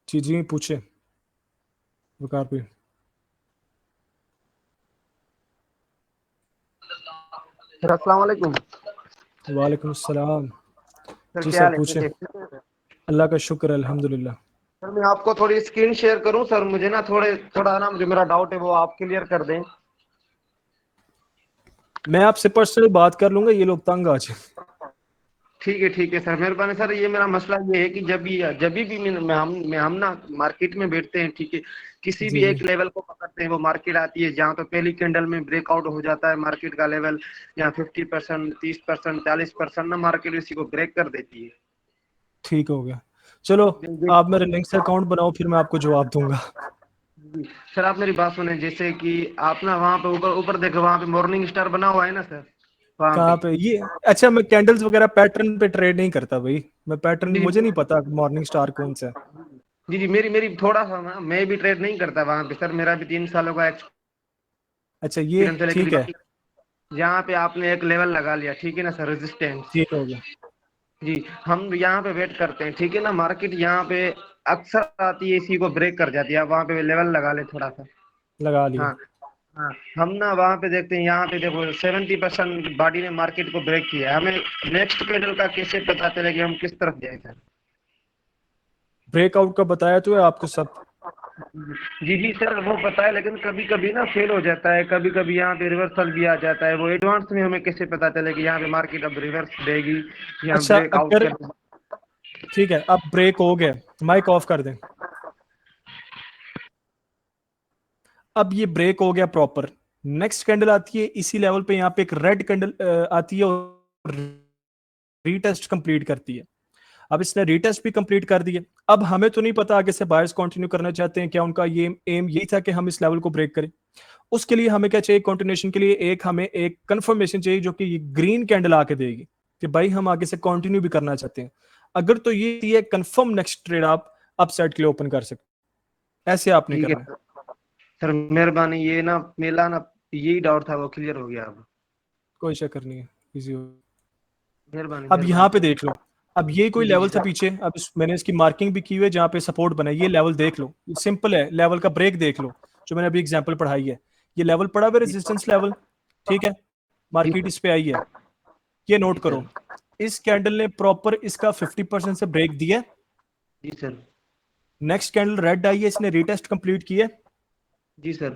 जी जी पूछे वकार पे। सर अस्सलाम वालेकुम। वालेकुम अस्सलाम। सर जी क्या सर हाल है? पूछे। सर अल्लाह का शुक्र है, अल्हम्दुलिल्लाह। मैं आपको थोड़ी स्क्रीन शेयर करूं सर, मुझे ना थोड़ा ना मुझे मेरा डाउट है वो आप क्लियर कर दें। मैं आपसे पर्सनल बात कर लूंगा, ये लोग तंग आ जाए। ठीक है सर, मेहरबानी सर। ये मेरा मसला ये है कि जब भी हम ना मार्केट में बैठते हैं, ठीक है, किसी जी भी जी एक लेवल को पकड़ते हैं, वो मार्केट आती है जहाँ पे पहली कैंडल में ब्रेकआउट हो जाता है मार्केट का लेवल, यहाँ 50%, 30%, 40% ना मार्केट इसी को ब्रेक कर देती है। ठीक हो गया। चलो आप मेरे लिंक से अकाउंट बनाओ, फिर मैं आपको जवाब दूंगा। सर आप मेरी बात सुने, जैसे कि आप ना वहाँ पे ऊपर ऊपर देखो, वहाँ पे मॉर्निंग स्टार बना हुआ है ना सर, वहाँ कहाँ पे ये? अच्छा मैं कैंडल्स वगैरह पैटर्न पे ट्रेड नहीं करता भाई, मैं पैटर्न जी मुझे नहीं पता मॉर्निंग स्टार कौन सा है। जी मेरी थोड़ा सा ना, मैं भी ट्रेड नहीं करता वहाँ पे सर, मेरा भी 3 सालों का अच्छा ये एक्सपीरियंस है, ठीक है, लेकिन यहाँ पे आपने एक लेवल लगा लिया, ठीक है ना सर, रेजिस्टेंस। ठीक हो गया। जी हम यहाँ पे वेट करते हैं, ठीक है ना, मार्केट यहाँ पे अक्सर आती है, इसी को ब्रेक कर जाती है। आप वहाँ पे लेवल लगा ले थोड़ा सा। लगा लिया। हाँ हाँ, हम ना वहाँ पे देखते हैं, यहाँ पे देखो 70% बॉडी ने मार्केट को ब्रेक किया है। हमें नेक्स्ट कैंडल का कैसे पता चले कि हम किस तरफ जाए सर? ब्रेकआउट का बताया तो है आपको सब। जी सर वो पता है, लेकिन कभी कभी ना फेल हो जाता है, कभी कभी यहाँ पे रिवर्सल भी आ जाता है। वो एडवांस में हमें कैसे पता चले कि यहाँ पे मार्केट अब रिवर्स देगी या अच्छा ब्रेकआउट अगर कर? ठीक है अब ब्रेक हो गया, माइक ऑफ कर दें। अब ये ब्रेक हो गया प्रॉपर, नेक्स्ट कैंडल आती है इसी लेवल पे, यहाँ पे एक रेड कैंडल आती है और रीटेस्ट कंप्लीट करती है। अब इसने रीटेस्ट भी कंप्लीट कर दिए। अब हमें तो नहीं पता आगे से बायर्स कंटिन्यू करना चाहते हैं क्या, उनका ये एम यही था कि हम इस लेवल को ब्रेक करें। उसके लिए हमें क्या चाहिए? कंटिन्यूएशन के लिए हमें एक कंफर्मेशन चाहिए जो कि ये ग्रीन कैंडल आके देगी कि भाई हम आगे से कंटिन्यू भी करना चाहते हैं। अगर तो ये कंफर्म नेक्स्ट ट्रेड आप अपसाइड के लिए ओपन कर सकते, ऐसे आपने ठीक करना है सर, मेहरबानी। ये ना मेरा ना यही डाउट था, वो क्लियर हो गया अब। कोई चक्कर नहीं है, इजी हो। मेहरबानी अब यहाँ पे सर। देख लो, अब ये कोई जी लेवल था सर। पीछे, अब मैंने इसकी मार्किंग भी की हुई है जहाँ पे सपोर्ट बना है। ये लेवल देख लो, सिंपल है, लेवल का ब्रेक देख लो जो मैंने अभी एग्जांपल पढ़ाई है। ये लेवल पड़ा हुआ रेजिस्टेंस लेवल, ठीक है, मार्केट इस पे आई है, ये नोट करो। इस कैंडल ने प्रॉपर इसका 50% से ब्रेक दिया। जी सर। नेक्स्ट कैंडल रेड आई है, इसने रीटेस्ट कंप्लीट किया। जी सर।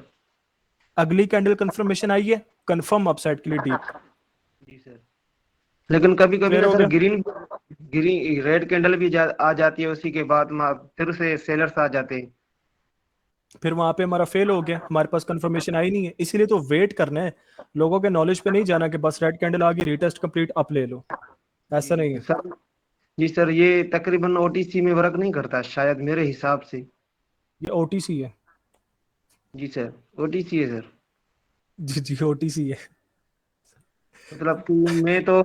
अगली कैंडल कंफर्मेशन आई है, कंफर्म अपसाइड के लिए डीप। जी सर। लेकिन कभी कभी क्लियर ना हो सर गया? ग्रीन रेड कैंडल भी आ जाती है, उसी के बाद फिर से सेलर्स आ जाते हैं। फिर वहां पे हमारा फेल हो गया, हमारे पास कंफर्मेशन आई नहीं है। इसीलिए तो वेट करना है, लोगों के नॉलेज पे नहीं जाना कि बस रेड कैंडल आ गई रीटेस्ट कंप्लीट अप ले लो, ऐसा नहीं है। सर जी सर, ये तकरीबन ओटीसी में वर्क नहीं करता शायद, मेरे हिसाब से। ये ओटीसी है। जी सर, ओटीसी है सर। जी जी ओटीसी है। मतलब कि मैं तो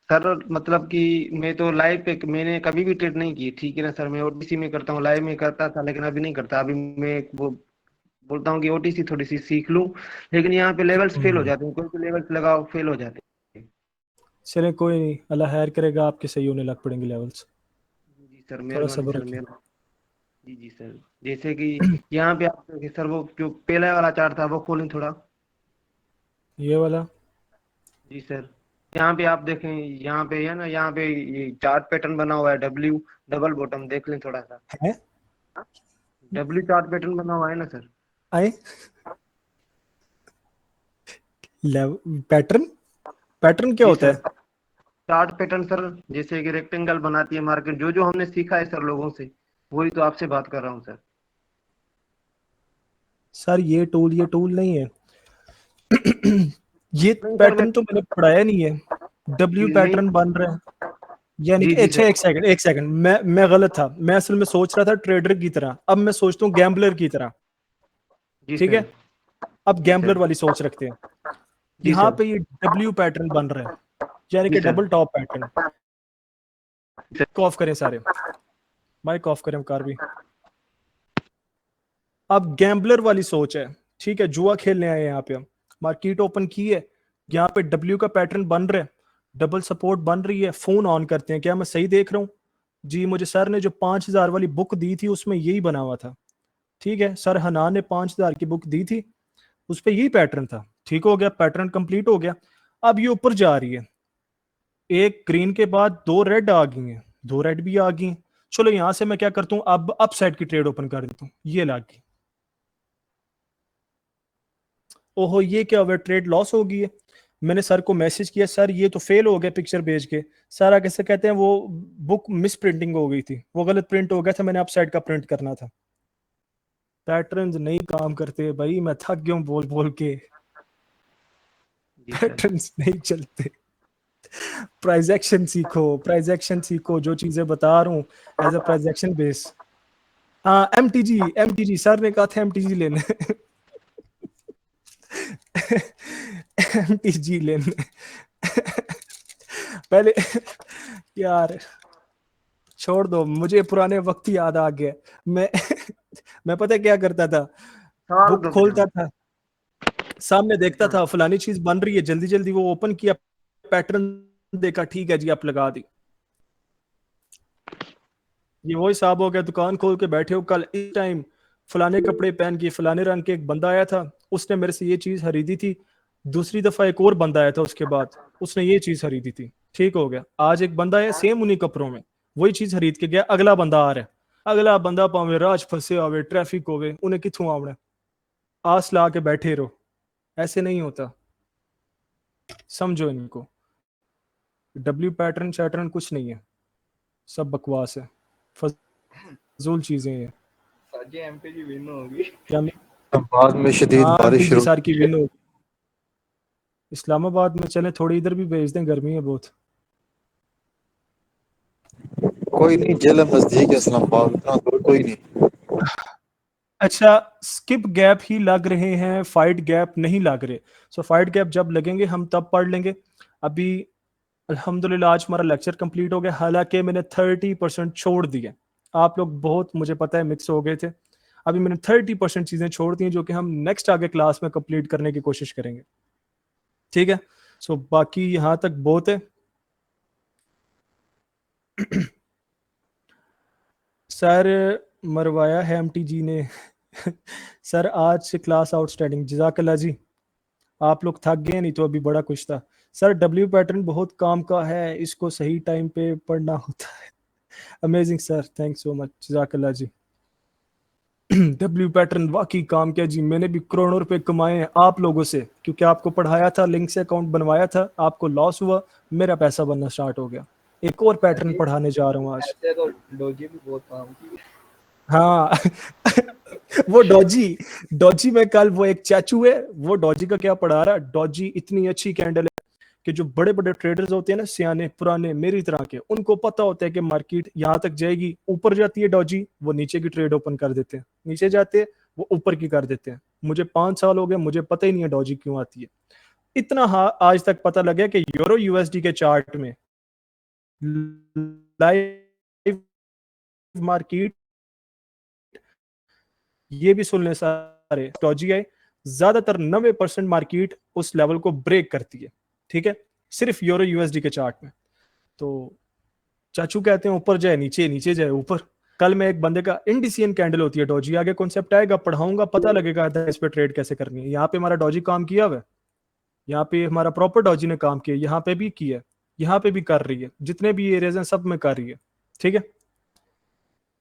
सर, मतलब कि मैं तो लाइव पे मैंने कभी भी ट्रेड नहीं की, ठीक है ना सर। मैं ओटीसी में करता हूँ, लाइव में करता था, लेकिन अभी नहीं करता। अभी मैं वो बोलता हूँ कि ओटीसी थोड़ी सी सीख लूं, लेकिन यहाँ पे लेवल्स फेल हो जाते हैं, कोई भी लेवल्स लगाओ फेल हो जाते हैं। चले कोई नहीं, अल्लाह खैर करेगा, आपके सही होने लग पड़ेंगे लेवल्स। जी सर, थोड़ा मेहरबानी सब्र सर, रखिए। मेहरबानी। जी सर, जैसे कि यहाँ पे आप देखिए सर, वो जो पहला वाला चार्ट था वो खोलें थोड़ा। ये वाला जी सर, यहाँ पे आप देखें, यहाँ पे है ना, यहाँ पे ये चार्ट पैटर्न बना हुआ है, डब्ल्यू डबल बॉटम, देख लें थोड़ा सा। है डब्ल्यू चार्ट पैटर्न बना हुआ है ना सर। आए पैटर्न पैटर्न क्या जी होता सर, है? चार्ट पैटर्न सर, जैसे कि रेक्टेंगल बनाती है मार्केट, जो जो हमने सीखा है सर लोगों से, वही तो आपसे बात कर रहा हूँ सर। सर ये टूल नहीं है। ये नहीं सर, मैं पैटर्न तो मैंने पढ़ाया नहीं है। डब्ल्यू नहीं। पैटर्न बन रहा है यानी जी कि जी अच्छा, सर। एक सेकंड, मैं गलत था। मैं असल में सोच रहा था ट्रेडर की तरह, अब मैं सोचता हूँ गैम्बलर की तरह। जी ठीक है, सर। अब जी गैम्बलर सर। वाली सोच रखते हैं। जी यहाँ सर। पे ये डब्ल्यू पैटर्न बन रहा है यानी जी कि sir. Double top pattern. Sir. Of करें सारे, माइक ऑफ करें कार भी। अब गैम्बलर वाली सोच है, ठीक है, जुआ खेलने आए हैं यहाँ पे हम। मार्केट ओपन की है, यहाँ पे डब्ल्यू का पैटर्न बन रहा है, डबल सपोर्ट बन रही है, फोन ऑन करते हैं, क्या मैं सही देख रहा हूँ? जी, मुझे सर ने जो 5,000 वाली बुक दी थी उसमें यही बना हुआ था। ठीक है, सर हनान ने 5,000 की बुक दी थी, उस पर यही पैटर्न था। ठीक हो गया, पैटर्न कंप्लीट हो गया। अब ये ऊपर जा रही है, एक ग्रीन के बाद दो रेड आ गई हैं, दो रेड भी आ गई हैं। चलो यहां से मैं क्या करता हूँ, अब अप साइड की ट्रेड ओपन कर देता हूँ, ये लग गई। ओहो, ये क्या हुआ, ट्रेड लॉस हो गई है। मैंने सर को मैसेज किया, सर ये तो फेल हो गया पिक्चर भेज के। सर आगे से कहते हैं वो बुक मिस प्रिंटिंग हो गई थी, वो गलत प्रिंट हो गया था, मैंने अप साइड का प्रिंट करना था। पैटर्न्स नहीं काम करते भाई, मैं थक गया हूं बोल बोल के। जी सर। पैटर्न्स नहीं चलते। प्राइस एक्शन सीखो, प्राइस एक्शन सीखो, जो चीजें बता रहा हूँ as a price action base. हाँ, एमटीजी सर ने कहा था एमटीजी लेने। एमटीजी लेने। पहले यार छोड़ दो, मुझे पुराने वक्त याद आ गया। मैं मैं पता है क्या करता था, साल बुक दो दिन। खोलता था, सामने देखता था फलानी चीज बन रही है, जल्दी जल्दी वो ओपन किया, पैटर्न देखा, ठीक है जी आप लगा दी। ये वो हिसाब हो गया, दुकान खोल के बैठे हो, कल इस टाइम फलाने कपड़े पहन के फलाने रंग के एक बंदा आया था, उसने मेरे से ये चीज खरीदी थी। दूसरी दफा एक और बंदा आया था उसके बाद, उसने ये चीज खरीदी थी। ठीक हो गया, आज एक बंदा है सेम उन्हीं कपड़ों में, वही चीज खरीद के गया, अगला बंदा आ रहा है। अगला बंदा पावे राज फंसे होवे, ट्रैफिक होवे, उन्हें किथों आवना, आस ला के बैठे रहो। ऐसे नहीं होता, समझो इनको। डब्ल्यू पैटर्न शैटर्न कुछ नहीं है, सब बकवास है, फजूल चीजें हैं। क्या बाद में शदीद हाँ, बारिश एमटीजी शुरू। सर की विन हो। इस्लामाबाद में चले, थोड़ी इधर भी भेज दें, गर्मी है बहुत। कोई नहीं, जेलम नजदीक है इस्लामाबाद, इतना दूर कोई नहीं। अच्छा, स्किप गैप ही लग रहे हैं, फाइट गैप नहीं लग रहे। सो फाइट गैप जब लगेंगे हम तब पढ़ लेंगे। अभी अल्हम्दुलिल्लाह आज हमारा लेक्चर कंप्लीट हो गया, हालांकि मैंने 30% छोड़ दिए। आप लोग बहुत, मुझे पता है, मिक्स हो गए थे। अभी मैंने 30% चीजें छोड़ दी हैं, जो कि हम नेक्स्ट आगे क्लास में कंप्लीट करने की कोशिश करेंगे। ठीक है, सो बाकी यहाँ तक बहुत है। सर मरवाया है एमटीजी ने। सर आज से क्लास आउटस्टैंडिंग, जजाकल्ला जी। आप लोग थक गए, नहीं तो अभी बड़ा कुछ था। सर डब्ल्यू पैटर्न बहुत काम का है, इसको सही टाइम पे पढ़ना होता है। Amazing sir, thanks so much, जजाकल्ला जी। डब्ल्यू पैटर्न वाकई काम किया जी, मैंने भी करोड़ों रुपए कमाए हैं आप लोगों से, क्योंकि आपको पढ़ाया था, लिंक से अकाउंट बनवाया था, आपको लॉस हुआ, मेरा पैसा बनना स्टार्ट हो गया। एक और पैटर्न पढ़ाने जा रहा हूँ आज। तो डोजी भी बहुत काम की। हाँ। वो डॉजी डॉजी में कल वो एक चाचू है, वो डॉजी का क्या पढ़ा रहा है। डॉजी इतनी अच्छी कैंडल है कि जो बड़े बड़े ट्रेडर्स होते हैं ना, सियाने पुराने मेरी तरह के, उनको पता होता है कि मार्केट यहाँ तक जाएगी, ऊपर जाती है डॉजी, वो नीचे की ट्रेड ओपन कर देते हैं, नीचे जाते हैं वो ऊपर की कर देते हैं। मुझे 5 साल हो गए, मुझे पता ही नहीं है डॉजी क्यों आती है। इतना आज तक पता लगा कि यूरो यूएसडी के चार्ट में लाइव मार्केट, ये भी सुन ले सारे, डॉजी है, ज्यादातर 90% मार्केट उस लेवल को ब्रेक करती है। ठीक है, सिर्फ यूरो यूएसडी के चार्ट में। तो चाचू कहते हैं ऊपर जाए नीचे, नीचे जाए ऊपर। कल मैं एक बंदे का इंडिसियन कैंडल होती है डॉजी, आगे कॉन्सेप्ट आएगा, पढ़ाऊंगा, पता लगेगा इस पे ट्रेड कैसे करनी है। यहाँ पे हमारा डॉजी काम किया हुआ है, यहाँ पे हमारा प्रॉपर डॉजी ने काम किया, यहाँ पे भी किया, यहाँ पे भी कर रही है, जितने भी एरियाज हैं सब में कर रही है। ठीक है,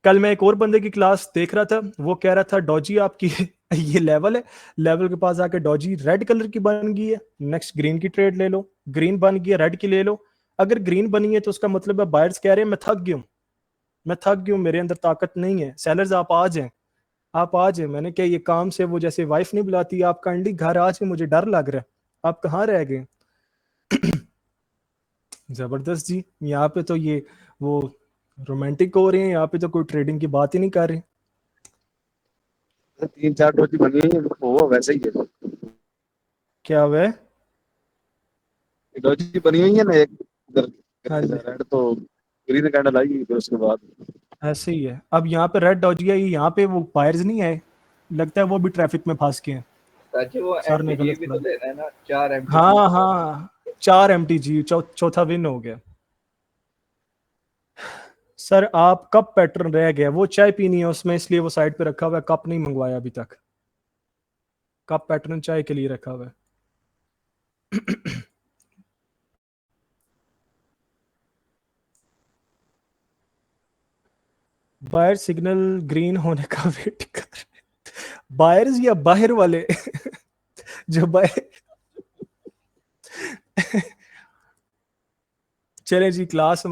कल मैं एक और बंदे की क्लास देख रहा था, वो कह रहा था डॉजी आपकी ये लेवल है, लेवल के पास आके डॉजी रेड कलर की बन गई है, नेक्स्ट ग्रीन की ट्रेड ले लो, ग्रीन बन गई है रेड की ले लो। अगर ग्रीन बनी है तो उसका मतलब है बायर्स कह रहे हैं मैं थक गया हूँ, मैं थक गया हूँ, मेरे अंदर ताकत नहीं है, सेलर्स आप आ जाएं, आप आ जाएं। मैंने क्या ये काम से वो जैसे वाइफ नहीं बुलाती आपका अंडी घर आ जाए, मुझे डर लग रहा है, आप कहाँ रह गए। जबरदस्त जी, यहाँ पे तो ये वो रोमांटिक हो रहे हैं, यहाँ पे तो कोई ट्रेडिंग की बात ही नहीं कर रहे। 3-4 डोजी बनी हुई है, वो वैसे ही है। क्या वह डोजी बनी हुई है ना, एक इधर हाँ जी, रेड तो ग्रीन कैंडल आई, फिर उसके बाद ऐसे ही है। अब यहाँ पे रेड डॉजी आई, यहाँ पे वो बायर्स नहीं आए, लगता है वो भी ट्रैफिक में फंस गए हैं। सच वो सर ने एमटीजी गलत भी बोला। तो देना है ना, 4 एमटीजी। हाँ हाँ 4 MTG, चौथा विन हो गया। सर आप कप पैटर्न रह गया, वो चाय पीनी है उसमें, इसलिए वो साइड पे रखा हुआ है, कप नहीं मंगवाया अभी तक, कप पैटर्न चाय के लिए रखा हुआ है। बायर सिग्नल ग्रीन होने का वेट कर, बायर्स या बाहर वाले जो बाहर। चले जी क्लास